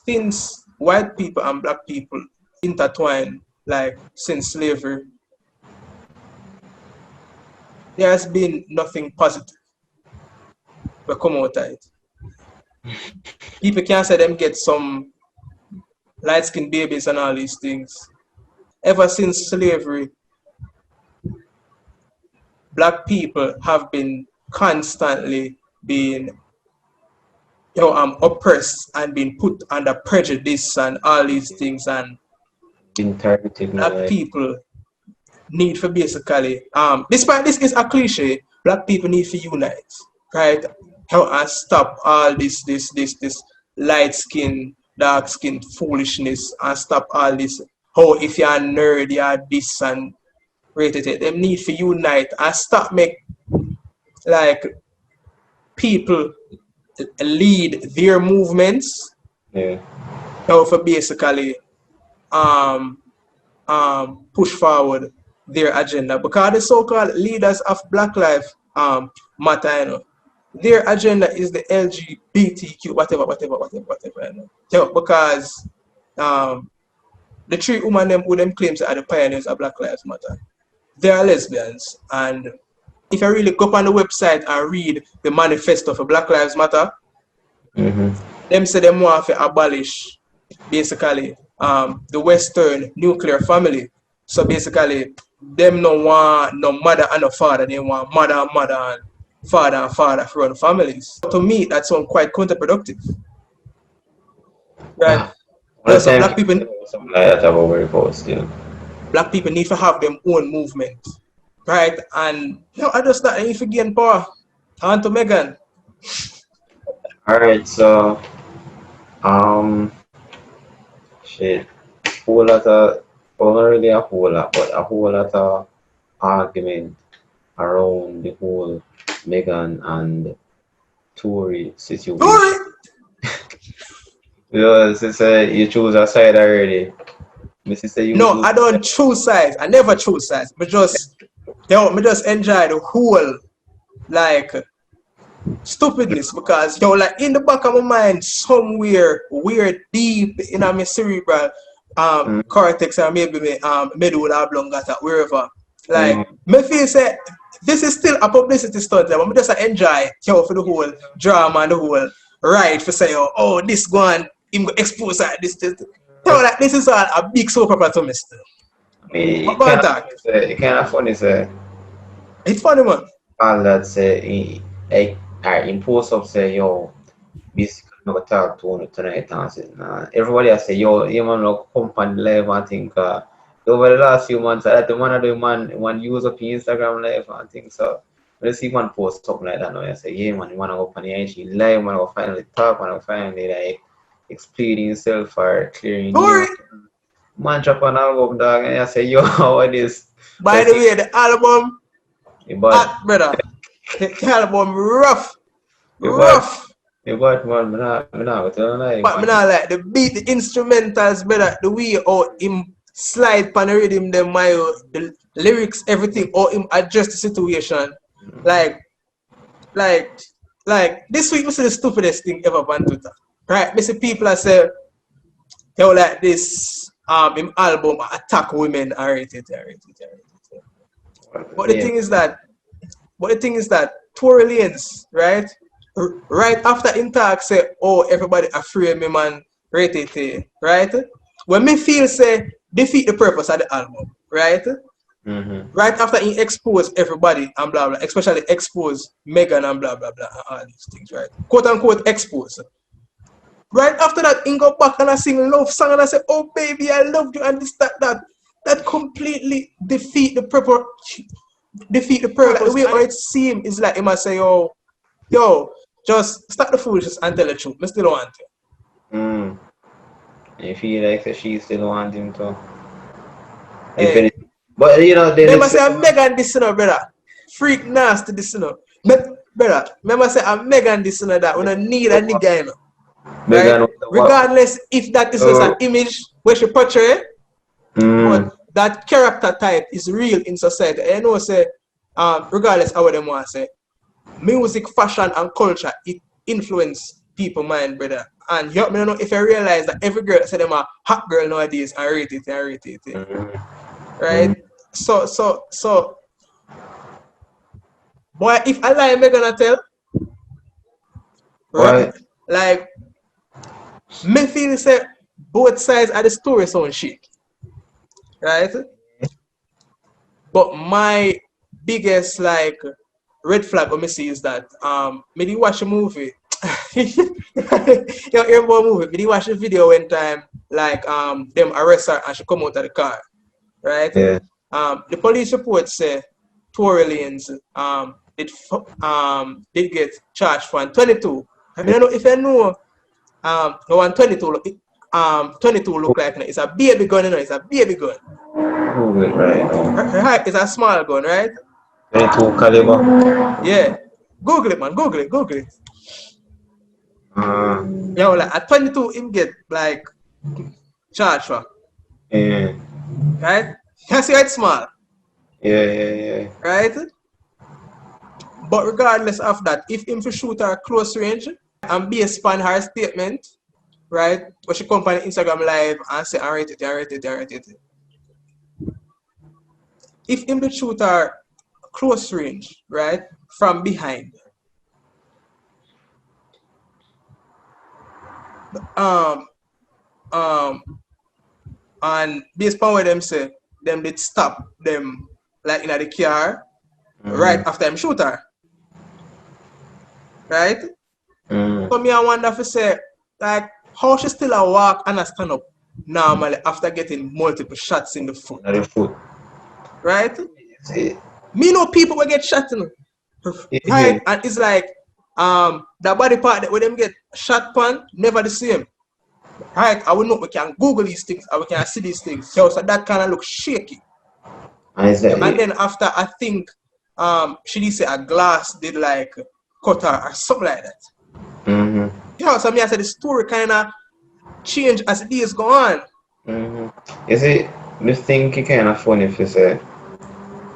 since white people and black people intertwined, like since slavery, there has been nothing positive that come out of it. People can't say them get some light-skinned babies and all these things. Ever since slavery, black people have been constantly being oppressed and being put under prejudice and all these things, and Been targeted now, black like. people need for basically despite this is a cliche, black people need to unite, right? How and stop all this light skin, dark skin foolishness and stop all this. How if you're a nerd, you're this and rated it. Them need to unite and stop make like people lead their movements. Yeah. How for basically um push forward their agenda because the so-called leaders of Black Lives Matter, their agenda is the LGBTQ, whatever. Because the three women them who them claims are the pioneers of Black Lives Matter, they are lesbians. And if I really go up on the website and read the manifesto for Black Lives Matter, Mm-hmm. them say them want to abolish basically the Western nuclear family. So basically, them no want no mother and no father. They want mother and father for run families. To me, that sounds quite counterproductive, right? One So time something like that about very post still. black people need to have their own movement, right? And I just not need to gain power. On to Megan. Alright, so um shit. Whole lot of well not really a whole lot, but a whole lot of argument around the whole Megan and Tory situation. Tory! Because it's you choose a side already. Missy say you No, choose I don't choose sides. I never choose sides. Me just enjoy the whole like stupidness because like in the back of my mind somewhere weird deep in my cerebral mm, cortex or maybe me medulla oblongata wherever, like mm, me feel say this is still a publicity stunt, but me just enjoy for the whole drama and the whole right for say this one him go expose this. Like this is all a big soap opera to me still. I mean What about that? it kind of funny say It's funny, man. all that say like I impose up say yo basically no talk to one tonight and say nah. Everybody I say yo you man no come on live and think over the last few months I had the man of the man one use up Instagram live and things so let's see one post something like that now. I say, yeah man, you wanna go on the IG live, wanna go finally talk, wanna finally like explain himself or clearing Tory, you. Man drop an album dog and I say, yo, how it is? by Let's the see way, the album, but brother, the album rough, but rough. but man, me not go tell you lie, But me man. not like the beat, the instrumentals, brother, the way how him slide pan the rhythm, the lyrics, everything, or him adjust the situation. Like, like, like this week, was the stupidest thing ever on Twitter. Right? Me see people are say, yo, like this, him album attack women, I rate it, I rate it, I rate it. But the Yeah. thing is that, Tory Lanez, right? Right after Intact say, oh, everybody afraid me, man, rate it, right? When me feel say, defeat the purpose of the album, right? Mm-hmm. Right after he expose everybody and blah blah, especially expose Megan and blah blah blah and all these things, right? Quote unquote expose. Right after that, he go back and I sing love song and I say, oh baby, I love you and this that. That completely defeat the purpose. Defeat the purpose. Like, the way how it seems is like he must say, yo, just stop the foolishness and tell the truth. I still don't want you. Mm. You feel like that she still want him to. If Hey, anything. But you know, then remember it's say I'm Megan this, brother. Freak nasty this, brother. Remember say I'm Megan this, that. We don't need a nigga, right? Megan with the what? Regardless if that is just an image where she portray, but Mm. that character type is real in society. And you know, say, regardless of what them want to say, music, fashion, and culture, it influence people mind, brother. And you don't know if I realize that every girl say them a hot girl nowadays and rate it, Mm. right? Mm. So, boy, if I lie, I'm gonna tell, right? Why? Like, me feel say both sides of the story sound shit, right? But my biggest like red flag when me see is that me did watch a movie. You hear about movie? Me did watch a video one time like them arrest her and she come out of the car, right? Yeah. The police report say Tory Lanez did get charged for 22. I mean I don't know if you know the one 22 22 look like it's a baby gun, it's a baby gun. Google it right now. Right, it's a small gun, right? 22 caliber. Yeah. Google it, man. Google it. Uh, Yeah, like at 22, him get like charged for, yeah. right? You see how it's small, Yeah. right? But regardless of that, if him to shoot her close range and based upon her statement, right? But she come on Instagram live and say, I rate it. If him to shoot her close range, right? From behind, um, um, and based upon what them say, them did stop them like in the car right after them shoot her. Right? So me I wonder if you say like how she still a walk and a stand up normally after getting multiple shots in the foot. Not the foot. Right? See, Me know people will get shot in right? And it's like the body part that when them get shot pan never the same. Right? I will know we can Google these things and we can see these things. So that kind of look shaky. and then after I think she did say a glass did like cut her or something like that. Mm-hmm. Yeah, so me I said the story kind of change as the days go on. Mm-hmm. You see, this thing kind of funny if you say,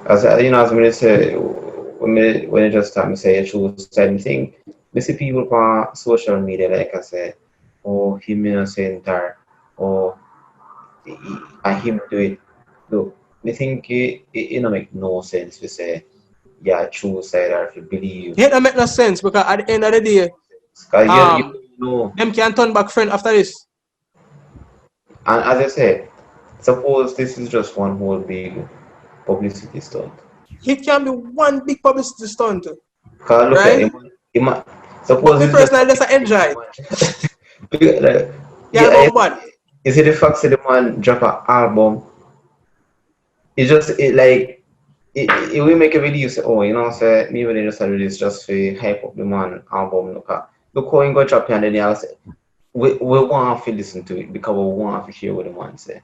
as you know, as when you say, when you just start me say you choose certain thing, we see people on social media like I say, oh him innocent or him do it. Look, me think it don't make no sense to say, yeah, choose side or if you believe. Yeah, that make no sense because at the end of the day, Cause you know. them can turn back friend after this. And as I said, suppose this is just one whole big publicity stunt. It can be one big publicity stunt. Cause look right? at him, But suppose me it's personally just enjoy it. like, Yeah, yeah, but what? you see the fact that the man drop an album, it's just like it will make a video say, oh, you know, say maybe they just release just for hype up the man album. Look how he go drop here and then they'll say, we want to listen to it because we want to hear what the man say.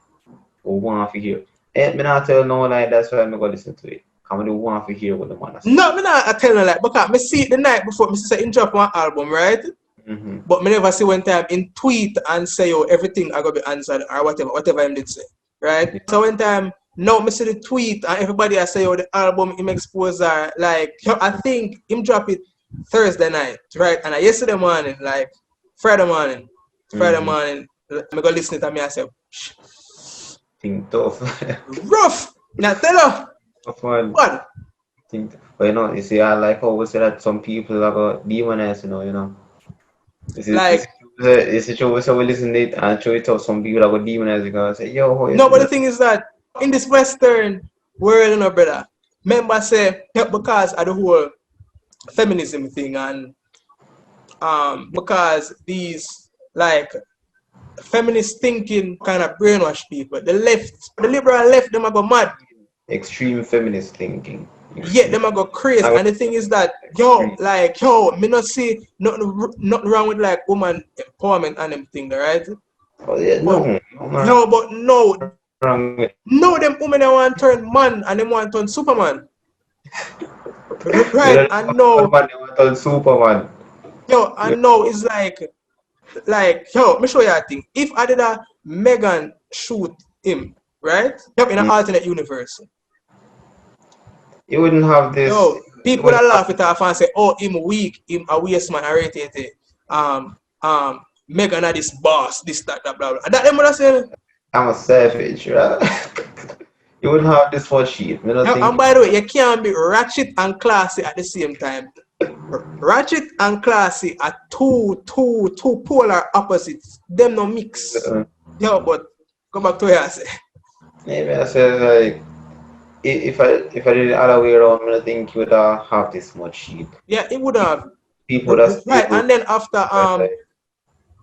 We want to hear. And me not tell no lie, that's why I'm going to listen to it. Because we want to hear what the man say. No, me not I tell no like because me see it the night before me say in drop one album, right? Mm-hmm. But me never see one time in tweet and say yo everything I gotta be answered or whatever him did say. Right? Yeah. So one time now me see the tweet and everybody I say yo the album him expose are like yo, I think him drop it Thursday night, right? And yesterday morning, like Friday morning, me go listen to me I say Think tough. rough. Now tell her Tough one. what? But you know, you see, I like how we say that some people are going to demonize, you know. Like It's a show, so we listen to it and show it to some people that go demonize it and say, yo, how you no, see but the that? thing is that in this Western world, you know, brother, member say because of the whole feminism thing and because these like feminist thinking kind of brainwash people. The left, the liberal left, them a go mad. Extreme feminist thinking. Yeah, them a go crazy. And the thing is that me not see nothing wrong with like woman empowerment and them thing, right? Oh, yeah, But no, no, wrong with no, them women they want to turn man and them want to turn Superman. you Right, don't and know no, what they want on Superman. and no, it's like, me show you a thing. If I did a Megan shoot him, right? In an Mm. alternate universe. You wouldn't have this. People would laugh it off and say, oh, him weak, him a waste man, Megan are this boss, this, that, blah, blah. And that them would have said, I'm a savage, right? You wouldn't have this for shit. I don't and think. by the way, you can't be ratchet and classy at the same time. Ratchet and classy are two polar opposites. Them no mix. But go back to what I say. Maybe I said like, if I did it the other way around, I don't think you would have this much shit. Yeah, it would have. People that Right, still and then after like,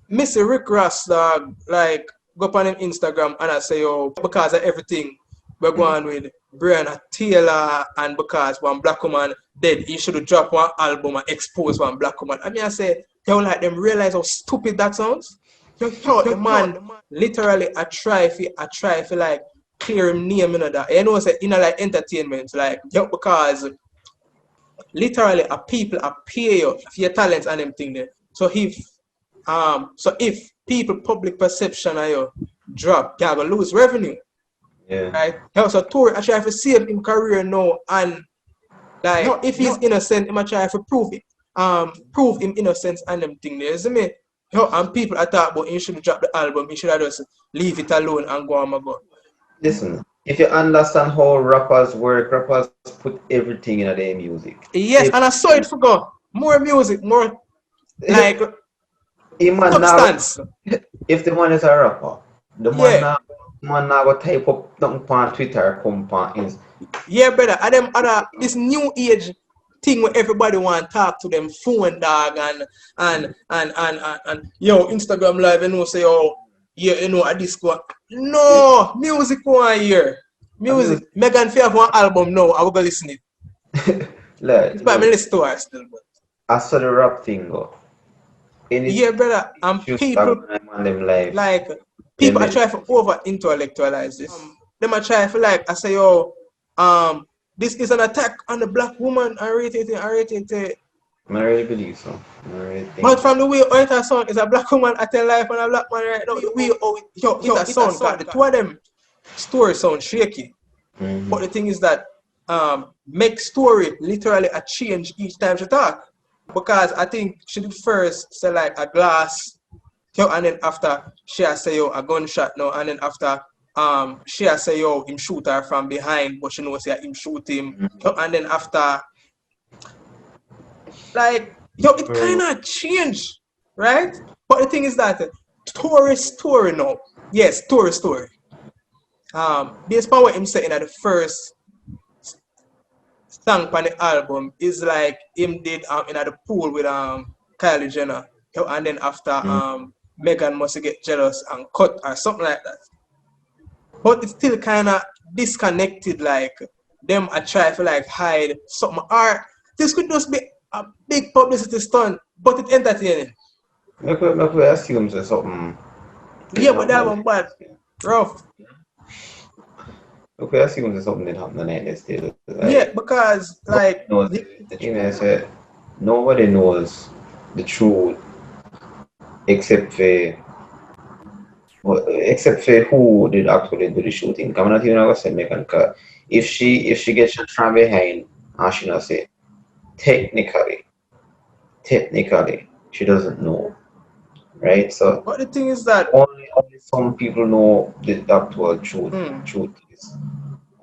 Mr. Rick Ross dog, like go up on him Instagram and I say yo because of everything we're going with Breonna Taylor and because one black woman dead, he should have dropped one album and expose one black woman. I mean I say yo like them realize how stupid that sounds. Yo, the man literally I try if like clear him name that. You know say in like entertainment, like yo because literally a people are pay you for your talents and them thing there. So if people public perception of you drop, you're gonna lose revenue. yeah. Right? Yeah, so Tory I try to save him career now and like if he's innocent, he might try to prove him innocence and them thing there. You see me? And people are talking about he should drop the album, he should have just leave it alone and go on my go. Listen, if you understand how rappers work, rappers put everything in their music. Yes, and I saw it for go. More music, more like substance. If the man is a rapper, the Yeah. man now go type up something on Twitter, come on Insta. Yeah, brother. And them other this new age thing where everybody want to talk to them phone dog and yo Instagram live and you say oh yeah you know a disco. No music one here. Music. Megan Fair have one album now. I will go listen it. Like, It's by me listen to her still. But. I saw the rap thing go. Yeah, brother. And people like people are trying to over intellectualize this. Them are trying to like I say yo this is an attack on the black woman. I rate it. I really believe so. But from the way it sound is a black woman at a life and a black man right now. It sound got the two of them story sound shaky. Mm-hmm. But the thing is that make story literally a change each time she talk. Because I think she did first say like a glass, and then after she say yo a gunshot now, and then after she say yo him shoot her from behind, but she knows say him shoot him, and then after like it kind of changed, right? But the thing is that Tory story now, yes, Tory story. Based on what him saying at the first song on the album is like him did in the pool with Kylie Jenner, and then after Megan must get jealous and cut or something like that. But it's still kind of disconnected, like them I try to like hide something. Or this could just be a big publicity stunt, but it's entertaining. Make we assume that something Yeah, didn't but happen that on one bad. Rough. Make we assume that something didn't happen on the still. Yeah, Like because nobody like knows the thing I said, nobody knows the truth except for who did actually do the shooting. I'm not even gonna say Megan, 'cause if she gets shot from behind and she not say technically she doesn't know, right? So but the thing is that only some people know the actual hmm, truth is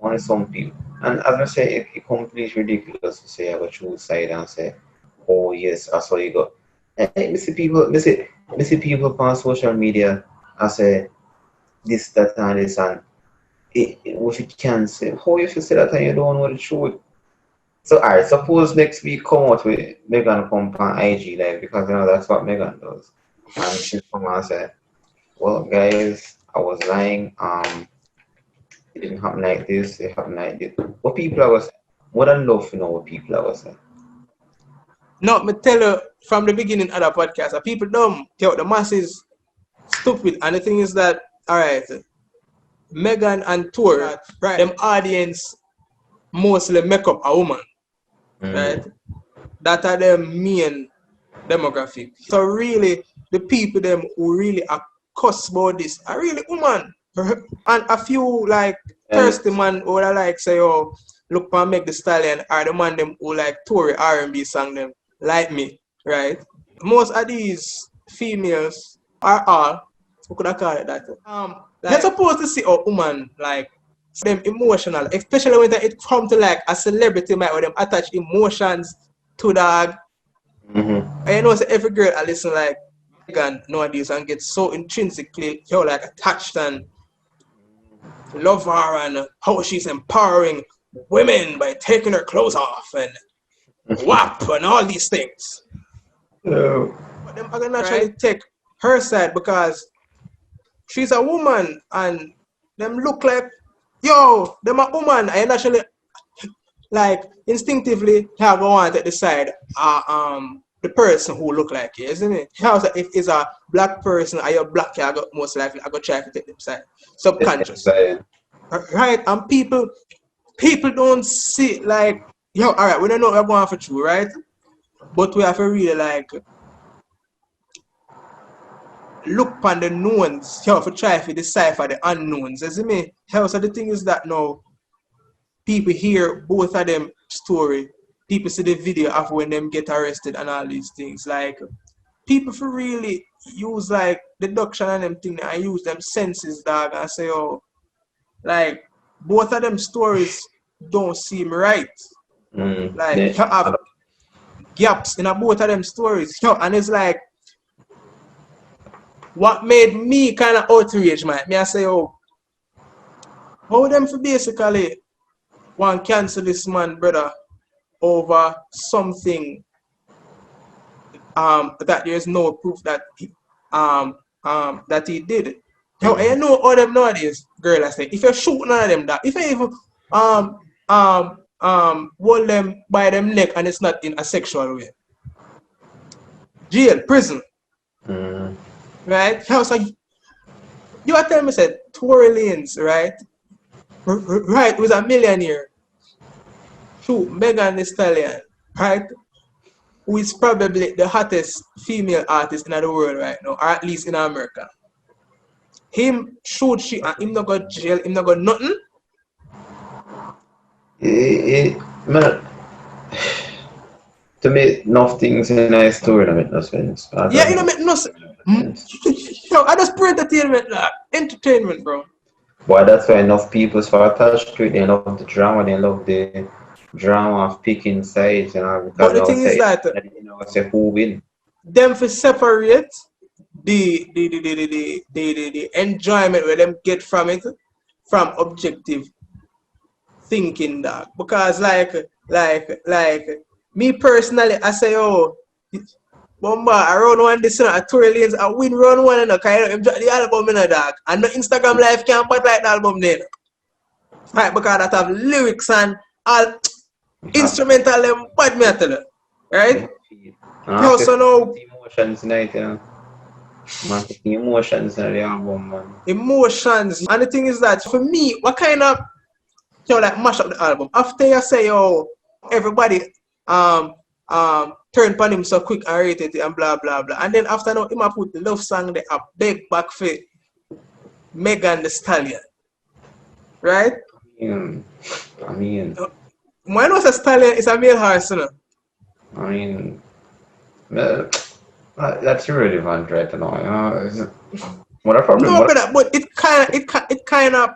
only some people. And as I say, it completely ridiculous to say I have a true side and say, oh yes, that's how you go. And me see people on social media and say this, that, and this, and if it can say, how you should say that and you don't know the truth. So, alright, suppose next week come out with Megan come on IG live because that's what Megan does. And she's come and say, well, guys, I was lying. It didn't happen like this. It happened like this. What people are saying? More than love to know what people are saying. no, me tell you from the beginning of the podcast, people dumb, yo, the masses stupid. And the thing is that, alright, Megan and Tory, right, them audience mostly make up a woman, right? Mm. That are the main demographic. So really, the people them who really are cuss about this are really woman. And a few like And thirsty man who are like say, oh, look and make the stallion are the man them who like Tory R&B song them like me, right? Most of these females are all, we could have called it that. You're supposed to see a woman like them emotional, especially when it come to like a celebrity might where them attach emotions to dog. mm-hmm. And you know, so every girl I listen like Megan nowadays and get so intrinsically, you know, like attached and love her and how she's empowering women by taking her clothes off and WAP and all these things. So, But them are gonna naturally take her side because she's a woman and them look like, yo, them a woman. I naturally like instinctively have want to decide the person who look like you, isn't it? How if it's a black person or you're black, I got most likely I go try to take them side. Subconscious. inside. Right? And people don't see like yo, alright, we don't know what we're going for true, right? But we have to really like look upon the knowns, you have to try to decipher the unknowns, isn't it? How so the thing is that now people hear both of them story. People see the video of when them get arrested and all these things. Like people for really use like deduction and them thing and use them senses, dog, and say, oh, like both of them stories don't seem right. Like Yeah. you have gaps in both of them stories. And it's like what made me kind of outraged, man. Me I say, oh, how them for basically want cancel this man, brother, over something that there's no proof that he did it. Yo, you know all them nowadays, girl, I say, if you shoot none of them that, if you even hold them by them neck and it's not in a sexual way. Jail, prison, Mm. right? Yo, so you are telling me said Tory Lanez, right? Right, was a millionaire. Shoot, Megan Thee Stallion, right? Who is probably the hottest female artist in the world right now, or at least in America. Him shoot she and him not go jail, him not go nothing. Man, to me, nothing's in a story that make no sense. I Yeah, don't you know know. make no sense. Yo, I just pure entertainment, like, entertainment, bro. But that's why enough people are attached to it. They love the drama. They love the drama of picking sides, because But they the always thing is say, that who win. them for separate the enjoyment where them get from it from objective thinking, dog. Because like me personally, I say, oh, Bomba, around one this a Tory Lanez, I win round one and kind of the album in a dog. And the Instagram live can't but like the album then. Right, because that have lyrics and all instrumental them bad me I tell you. Right? And I Yo, have to so now put emotions in it, you know. Man, put the emotions in the album, man. emotions. And the thing is that for me, what kind of like mash up the album? After you say, oh, everybody turn upon him so quick and rate it and blah blah blah. And then after now, him a put the love song there a big back for Megan the Stallion. Right? I mean, Why not a stallion is a male horse, you know? I mean, that's irrelevant right now, you know. What a problem. No, brother, but it kind of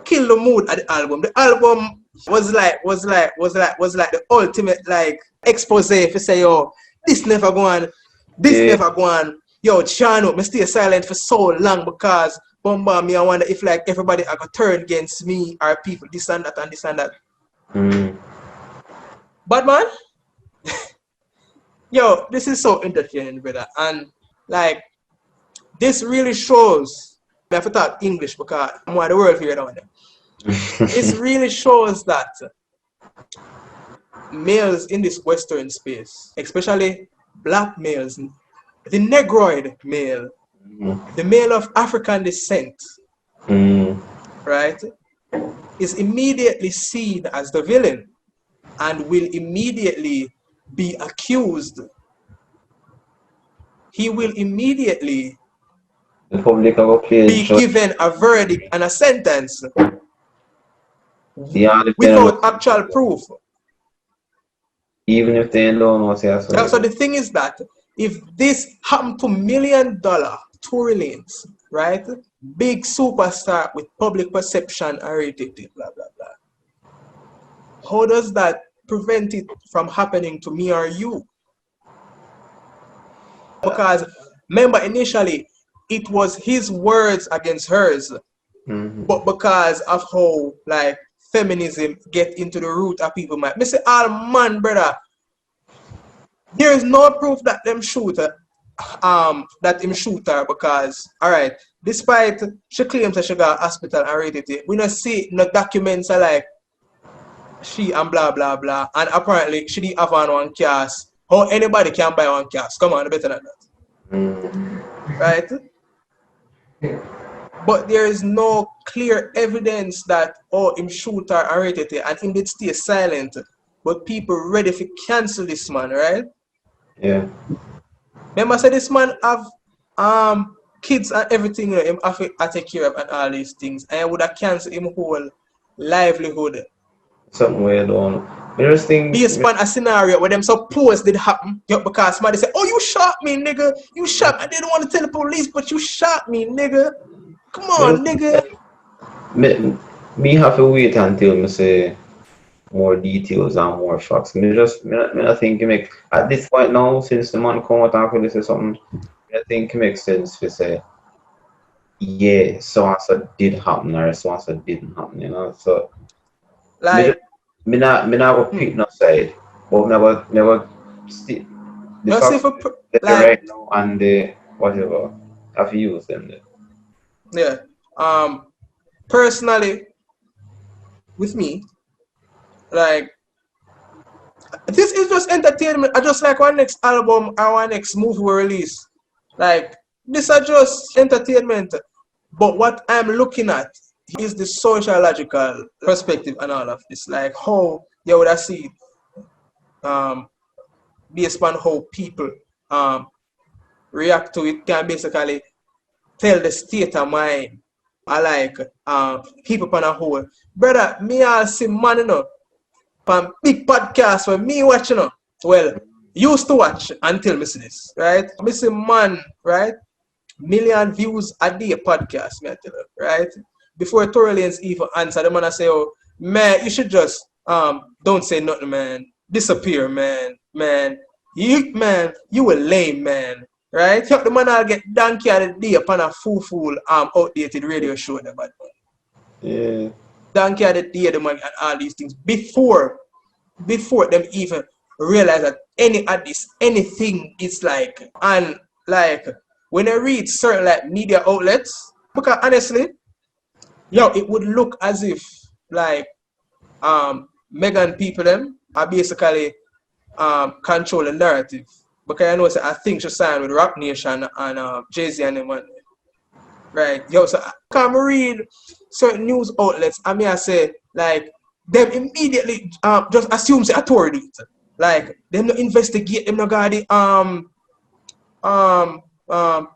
kill the mood of the album. The album was like the ultimate like expose if you say, yo, this never go on, this Yeah. never go on. Yo, Chano, me stay silent for so long because Bomba me I wonder if like everybody are gonna turn against me or people this and that and this and that. Mm. But man, yo, this is so entertaining, brother. And like this really shows I have to talk English because I'm more the world here down there. This really shows that males in this Western space, especially black males, the Negroid male, the male of African descent, right, is immediately seen as the villain and will immediately be accused. He will immediately The public have a be given a verdict and a sentence without actual proof. Even if they don't know, say So the thing is that if this happened to $1 million Tory Lanez, right? Big superstar with public perception and rated, blah blah blah. How does that prevent it from happening to me or you? Because remember initially it was his words against hers, but because of how like feminism get into the root of people, man. Me say, all man, brother. There is no proof that them shooter, that him shoot her because, alright, despite she claims that she got hospital and rated it, we don't see no documents are like she and blah blah blah, and apparently she didn't have on one cast. How anybody can buy one cast? Come on, better than that, right? But there is no clear evidence that him shoot her and rated it, and him did stay silent. But people ready to cancel this man, right? Yeah. Remember, I said this man have kids and everything, you know, him have to take care of and all these things, and I would have cancelled him whole livelihood. Something weird on. Interesting. Based on a scenario where them suppose did happen, because somebody said, "Oh, you shot me, nigga! You shot me. I didn't want to tell the police, but you shot me, nigga. Come on, nigga." Me have to wait until me say more details and more facts. I think it make at this point now, since the man come out and really say something, I think it makes sense to say, yeah, so and so did happen or so and so didn't happen, you know. So like me not go pick no side, but never see the facts that like right now and the whatever have used them there. yeah. Personally, with me, like this is just entertainment. I just like our next album or our next movie we release. Like this are just entertainment. But what I'm looking at is the sociological perspective and all of this. Like how you would have seen based on how people react to it can basically tell the state of mind. I like people on a whole. Brother, me all see man, you know, from big podcast for me watching, you know. Well, used to watch until me see this, right? Me see man, right? Million views a day podcast, me I tell you, right? Before Tory Lanez even answer, the man I say, oh, man, you should just don't say nothing, man. Disappear, man. You a lame, man. Right? The man I'll get donkey of the day upon a fool outdated radio show the bad man. Yeah. Donkey of the day the man and all these things before them even realize that any of this anything is like, and like when I read certain like media outlets, because honestly, yo, it would look as if like Megan people them are basically control the narrative. Because I know say I think she signed with Rock Nation and Jay-Z and them, right? Yo, so I can read certain news outlets and me I say like them immediately just assume say authority. Like them no investigate, them no got the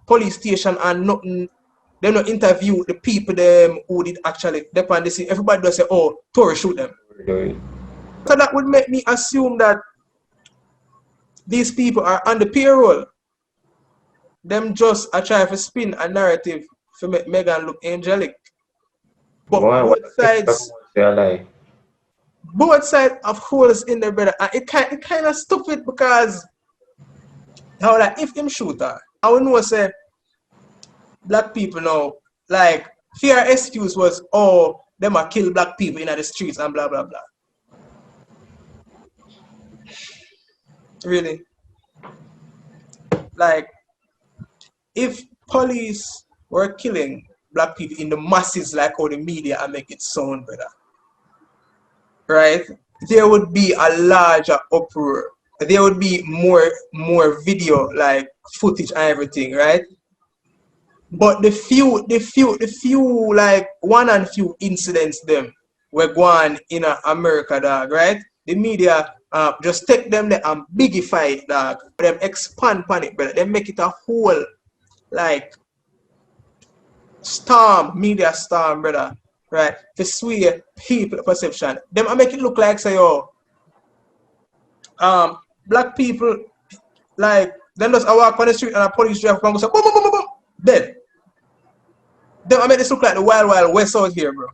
police station and nothing. Them no interview the people them who did actually depend this. Everybody does say, oh, Tory shoot them. So that would make me assume that these people are on the payroll. Them just are trying to spin a narrative to make Megan look angelic. But both sides of holes in their brother. And it kind of stupid because how like if him shoot her, I would know say black people now like fear excuse was oh them are kill black people in the streets and blah blah blah. Really? Like if police were killing black people in the masses like how the media and make it sound better, right? There would be a larger uproar. There would be more video like footage and everything, right? But the few like one and few incidents them were going in America, dog, right? The media just take them there and bigify it, dog. Them expand on it, brother. They make it a whole like storm, media storm, brother. Right? To sway people perception. Them I make it look like say oh black people like them just I walk on the street and a police drive and go say boom boom boom boom boom dead. Them I make this look like the wild west out here, bro.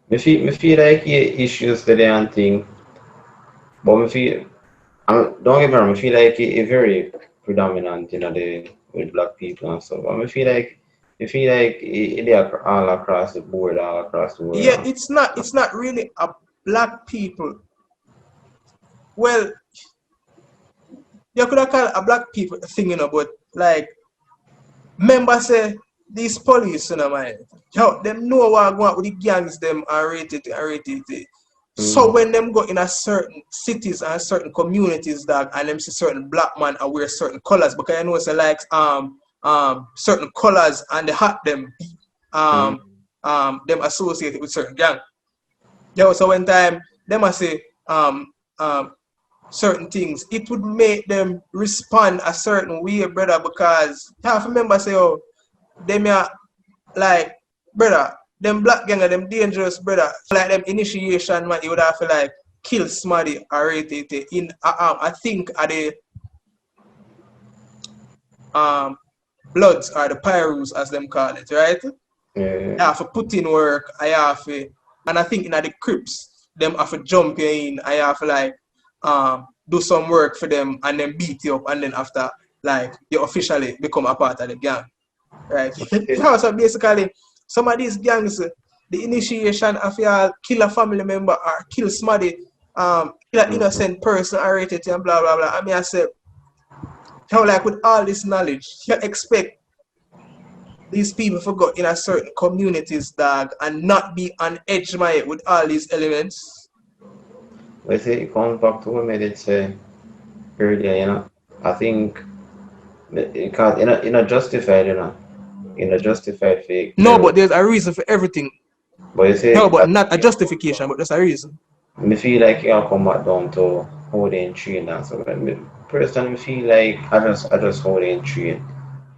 Me feel like issues today and thing, but me feel don't get me wrong, I feel like it very predominant, you know, with black people and stuff. But I feel like they are all across the board, Yeah, it's not really a black people. Well, you could have called a black people thing, you know, but like members say these police, you know, man, yo, them know what going on with the gangs, them are rated. So when them go in a certain cities and certain communities, dog, and them see certain black man and wear certain colors, because I know it's like certain colors and they hat them them associated with certain gang. Yo, so when time them I say certain things, it would make them respond a certain way, brother, because you have to remember say oh them are like brother, them black gang are them dangerous, brother. Like them initiation man, you would have to like kill somebody or rate it in I think are the bloods or the pyros as them call it, right? Yeah. You have to put in work, I have to, and I think in the Crips, them have to jump you in, I have to like do some work for them and then beat you up and then after like you officially become a part of the gang. Right? So basically some of these gangs, the initiation of y'all kill a family member or kill somebody, kill an innocent person or rate it and blah blah blah. I mean I said how like with all this knowledge, you expect these people to go in a certain communities, dog, and not be on edge my with all these elements. But see, it comes back to what I did say earlier, you know. I think because in a justified, you know, in a justified fake. No, but there's a reason for everything. But you say no, but not a justification, but there's a reason. I feel like you come back down to how they train and so personally feel like I just how they train.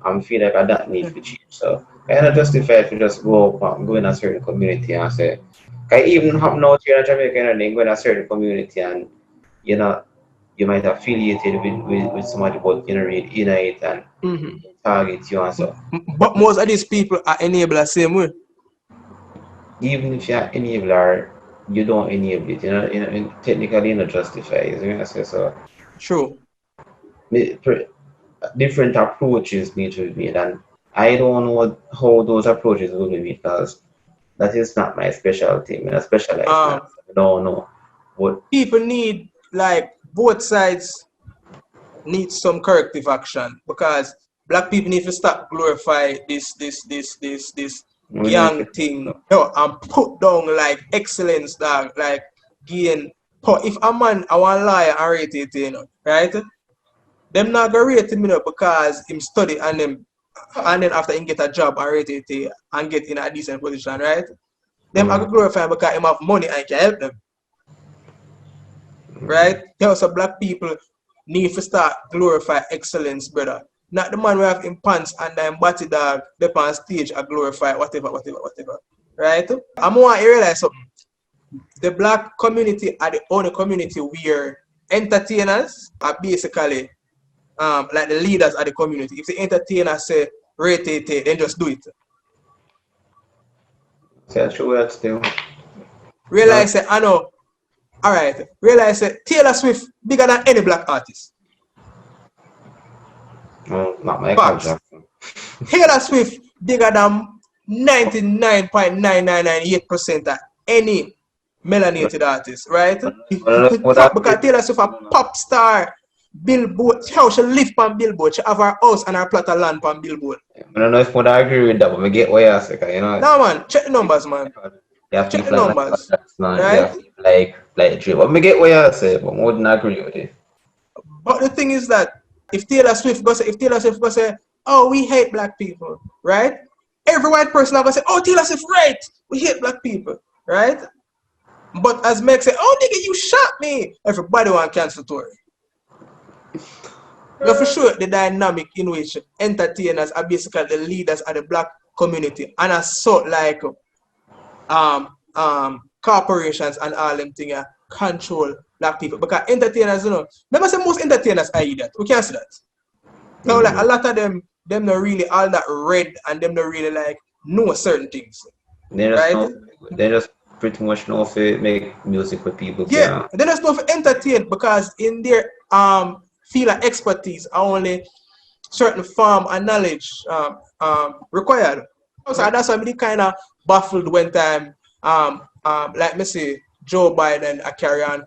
I feel like I don't need to change. So I not justify to just go in a certain community and say I even happen out here in Jamaica and then go in a certain community and you know you might affiliated with somebody but you know read in it and target you and so. But most of these people are enabled the same way. Even if you're enabler, you don't enable it, you know, technically not justify, you know, so. True. Different approaches need to be made, and I don't know how those approaches will be made because that is not my specialty. I specialize I don't know. But people need like both sides need some corrective action because black people need to stop glorify this young thing, and put down like excellence, dog. Like gain power. If a man I want lie and rate it, you know, right? Them not gonna rate him, you know, because him study and then after him get a job and rate it and get in a decent position, right? Them are gonna glorify him because him have money and can help them. Right? Yeah, so black people need to start glorify excellence, brother. Not the man who have in pants and then body dog, they on stage and glorify whatever. Right? I'm want to realize something. The black community are the only community where entertainers are basically like the leaders of the community. If the entertainer say rate it, then just do it. That's true, that's still. Realize that I know. Alright. Realize that Taylor Swift bigger than any black artist. No, not Michael Facts. Jackson. Taylor Swift bigger than 99.9998% of any melanated artist, right? Because Taylor Swift a pop star, Billboard, how she live on Billboard, she have her house and her plot of land on Billboard. I don't know if I agree with that, but I get what you're saying, you know. No man, check the numbers, man. You have Check the people numbers, like right? like Drake. But I get what you're saying, but I wouldn't agree with it. But the thing is that if Taylor Swift go say, oh, we hate black people, right? Every white person are gonna say, oh, Taylor Swift, right? We hate black people, right? But as Meg say, oh, nigga, you shot me. Everybody want to cancel Tory. Now for sure, the dynamic in which entertainers are basically the leaders of the black community, and as so like corporations and all them things control black people. Because entertainers, you know, never say most entertainers are idiots. We can't say that. Now, like a lot of them not really all that read and them not really like know certain things. They just pretty much know if it make music with people. Yeah, they just know if entertain because in their field of expertise are only certain form and knowledge required. So that's why I'm kind of baffled when time like me say Joe Biden carry on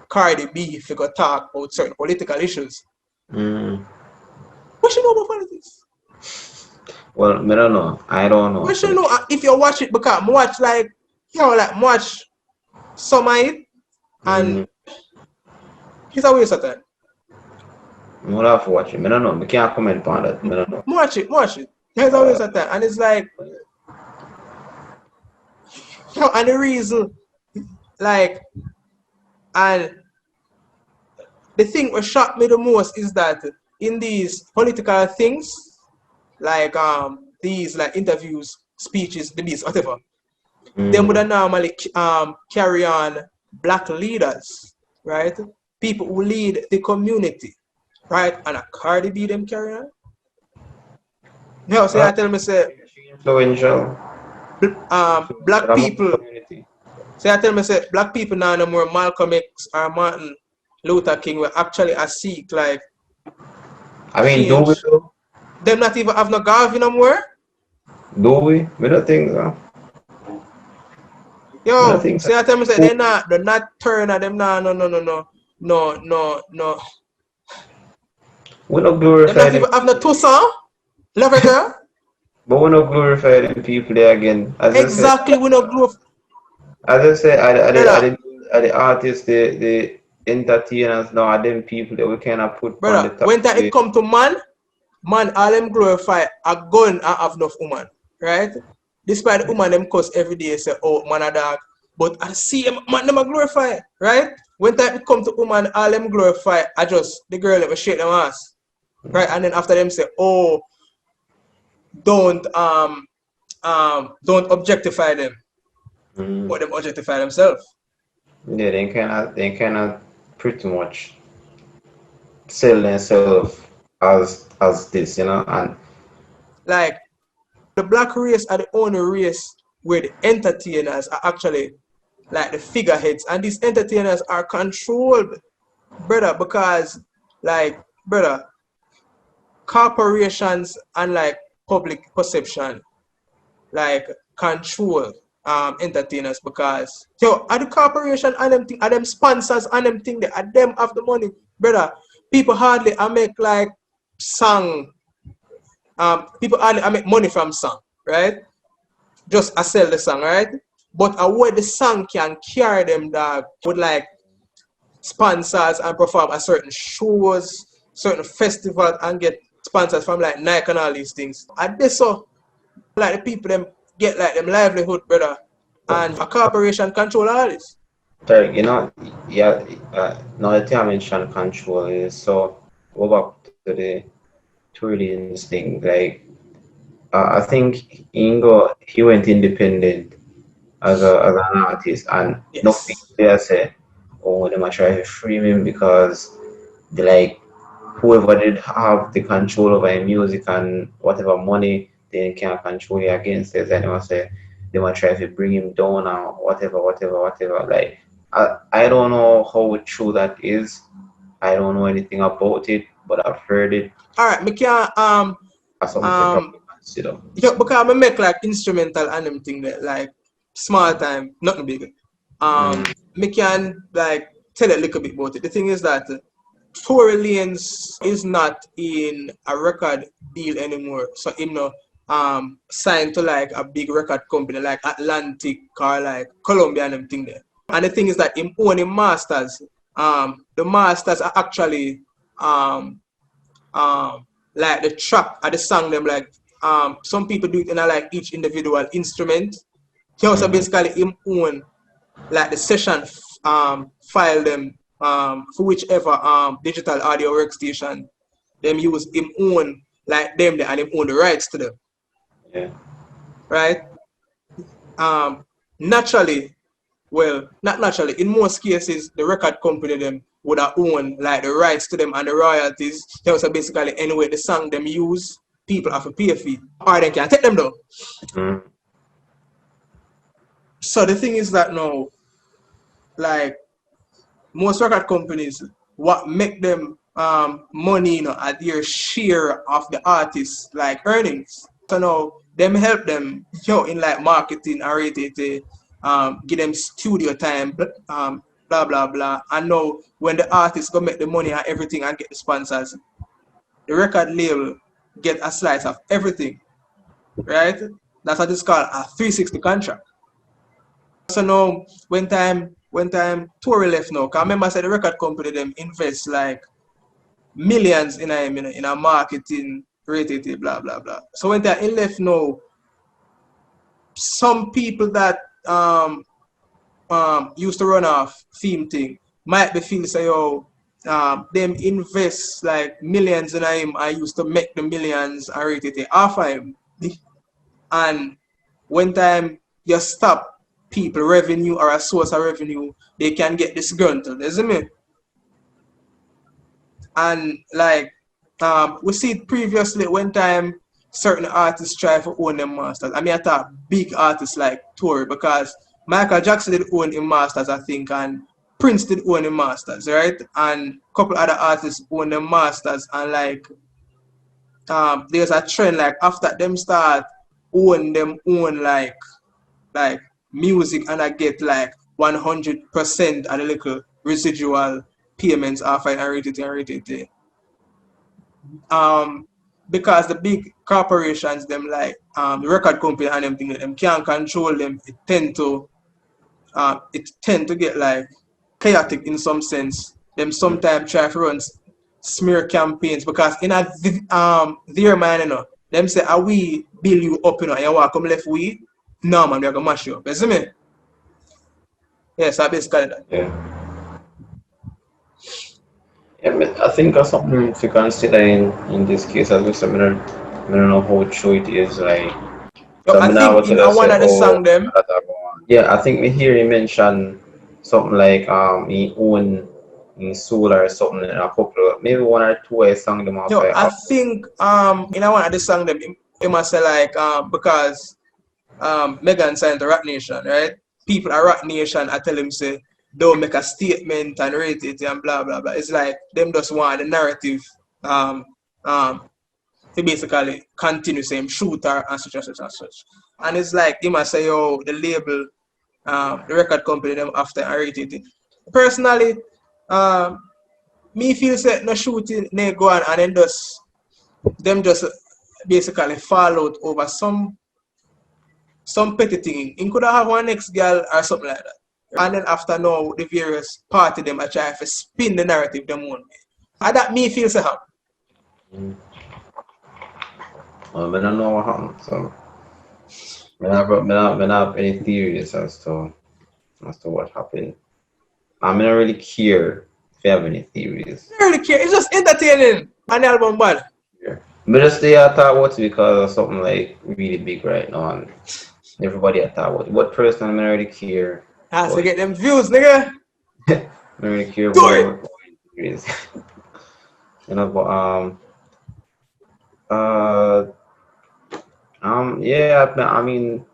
Cardi B if you go talk about certain political issues. What you know about politics? Well, I don't know. What you know if you watch it because I watch like watch some of it and it's a waste of time. I would have to watch it. I don't know. I can't comment on that. I don't know. Watch it. It's a waste of time. And it's like and the reason like and the thing that shocked me the most is that in these political things, like these like interviews, speeches, debates, whatever, they would normally carry on black leaders, right? People who lead the community, right? And a Cardi B them carry on. No, so I tell me say influential. Black people. So I tell me say black people now no more Malcolm X or Martin Luther King will actually seek like. I mean, do we though? Them not even have no Garvey no more. Do we? We don't think so. Yo, see I tell me say they're not Turner, them no. We don't glorify them. Not even have no Toussaint, Lover Girl. But we don't glorify them people there again. Exactly, we don't glorify. As I say, are the artists, the entertainers now, are them people that we cannot put brother, on the top. When it come to man, all them glorify a gun and have enough woman, right? Despite the woman them cuss every day say, oh, man a dog. But I see man them a glorify, right? When it come to woman, all them glorify, I just, the girl let me shake them ass. Right? And then after them say, oh, don't objectify them. But them objectify themselves. Yeah, they cannot pretty much sell themselves as this, you know, and like the black race are the only race where the entertainers are actually like the figureheads, and these entertainers are controlled, brother, because like brother, corporations and like public perception like control entertainers because at the corporation and them thing, and them sponsors and them thing, they are them have the money, brother. People hardly make like song. People hardly make money from song, right? Just sell the song, right? but a way the song can carry them dog with like sponsors and perform at certain shows, certain festivals and get sponsors from like Nike and all these things. And this so like the people them get like them livelihood, brother. And a corporation control all this. Sorry, yeah, now that you mentioned control is so go back to the Tory's thing. Like, I think he went independent as an artist, and nothing Yes. there say, oh, they might try to free him because they like whoever did have the control over your music and whatever money they can control you against it, and they must say they might try to bring him down or whatever. Like, I don't know how true that is. I don't know anything about it, but I've heard it Alright, me can as something to um probably consider. yeah, because I make like instrumental and them thing that like small time, nothing big. Mm, Me can like tell a little bit about it. The thing is that Tory Lanez is not in a record deal anymore. So him no signed to like a big record company like Atlantic or like Columbia and them thing there. And the thing is that him own him masters. The masters are actually um like the track or the song them like some people do it in a, like each individual instrument. He also mhm. basically him own like the session file them for whichever digital audio workstation them use him own like them there and him own the rights to them, Yeah, right? Um naturally, well, not naturally, in most cases the record company them would have own like the rights to them and the royalties. So basically anyway the song them use, people have to pay a fee. Or they can take them down. mm, So the thing is that now, like most record companies, what make them money, at their share of the artists like earnings. So now them help them, in like marketing and rate give them studio time, blah blah blah. And now when the artists go make the money and everything and get the sponsors, the record label get a slice of everything, right? That's what it's called a 360 contract. So now when time Tory left now, cause I remember I said the record company them invest like millions in a marketing rate, blah blah blah. So when time he left now, some people that used to run off theme thing might be feel say them invest like millions in him. I used to make the millions and rate it off of him. And when time you stop people revenue or a source of revenue, they can get disgruntled, isn't it? And like we see it previously when time certain artists try to own them masters. I mean I thought big artists like Tory because Michael Jackson did own him masters, I think, and Prince did own him masters, right? And a couple other artists own them masters and like there's a trend like after them start own them own like music and I get like 100% of the little residual payments after I rated. Um, because the big corporations, them like the record company and them thing, them can't control them. It tend to get like chaotic in some sense. Them mm. sometimes try to run smear campaigns because in a their mind, them say, "Are we build you up, and you want come left we? No man, we are gonna mash you up." You see me? Yes, I basically that. Yeah. Yeah, I think that's something to consider in this case as well. So I don't know how true it is. Like, So so I I now think what in to a one say, of the oh, song them, that I go on. Yeah, I think me hear you mention something like he own in solar or something in a couple, maybe one or two I sang them off. I think in a one of the song them, it must say like because Megan signed to Rock Nation, right? People at Rock Nation, I tell him say don't make a statement and rate it and blah blah blah. It's like them just want the narrative um um to basically continue same shooter and such and such and such. And it's like he must say, the label, the record company them after and rate it. Personally, um me feel say no shooting they go on and then just them just basically fall out over some some petty thing. He could have one next girl or something like that. And then after now, the various party them are trying to spin the narrative them one way. And that me feel so happy. Mm. Well, I don't know what happened, so I don't have any theories as to what happened. I don't really care if you have any theories. I don't really care. It's just entertaining. And the album bad. Yeah. But just say I thought what's because of something like really big right now, and everybody I thought what person I don't really care. Has to get them views, nigga. I don't really care Tory. what it is. But yeah, I mean,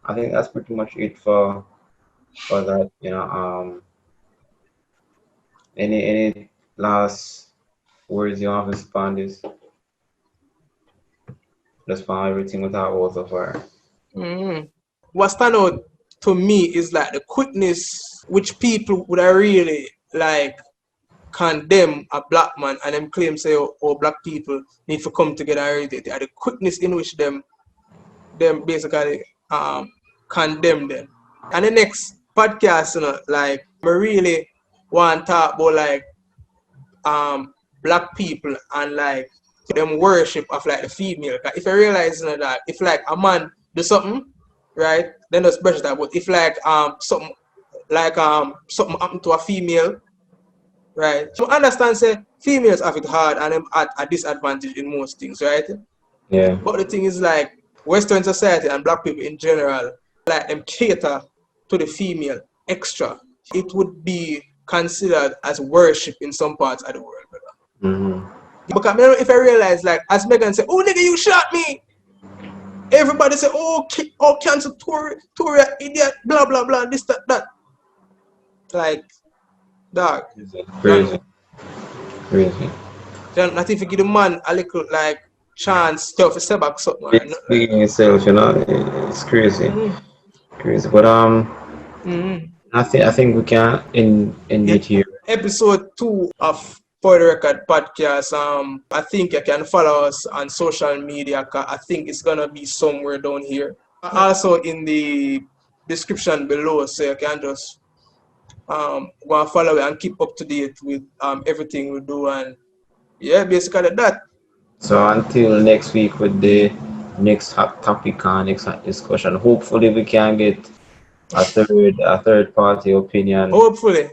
I think that's pretty much it for that. Any last words you have to respond this? Respond everything without words so far. Mm-hmm. What stand out to me is like the quickness which people would have really like condemn a black man and them claim say oh black people need to come together and read it. The quickness in which them basically condemn them. And the next podcast, like I really want to talk about like black people and like them worship of like the female. If I realize that if like a man do something, right, then that's brush that. But if like something happened to a female, right? So understand say females have it hard and them at a disadvantage in most things, right? Yeah. But the thing is like Western society and black people in general, like them cater to the female extra. It would be considered as worship in some parts of the world, brother. Mm-hmm. Because if I realize like as Megan say, oh nigga you shot me. Everybody say, oh cancel Tory, idiot, blah blah blah, this, that. Like, dog. Crazy. Not if you give the man a little like chance to step back something. It's speaking itself, it's crazy. Mm-hmm. Crazy. But Mm-hmm. I think we can end it here. Episode 2 of For the Record podcast. I think you can follow us on social media. I think it's gonna be somewhere down here. Also in the description below, so you can just go and follow it and keep up to date with everything we do, and yeah, basically that. So until next week with the next hot topic and next hot discussion, hopefully we can get a third party opinion. Hopefully.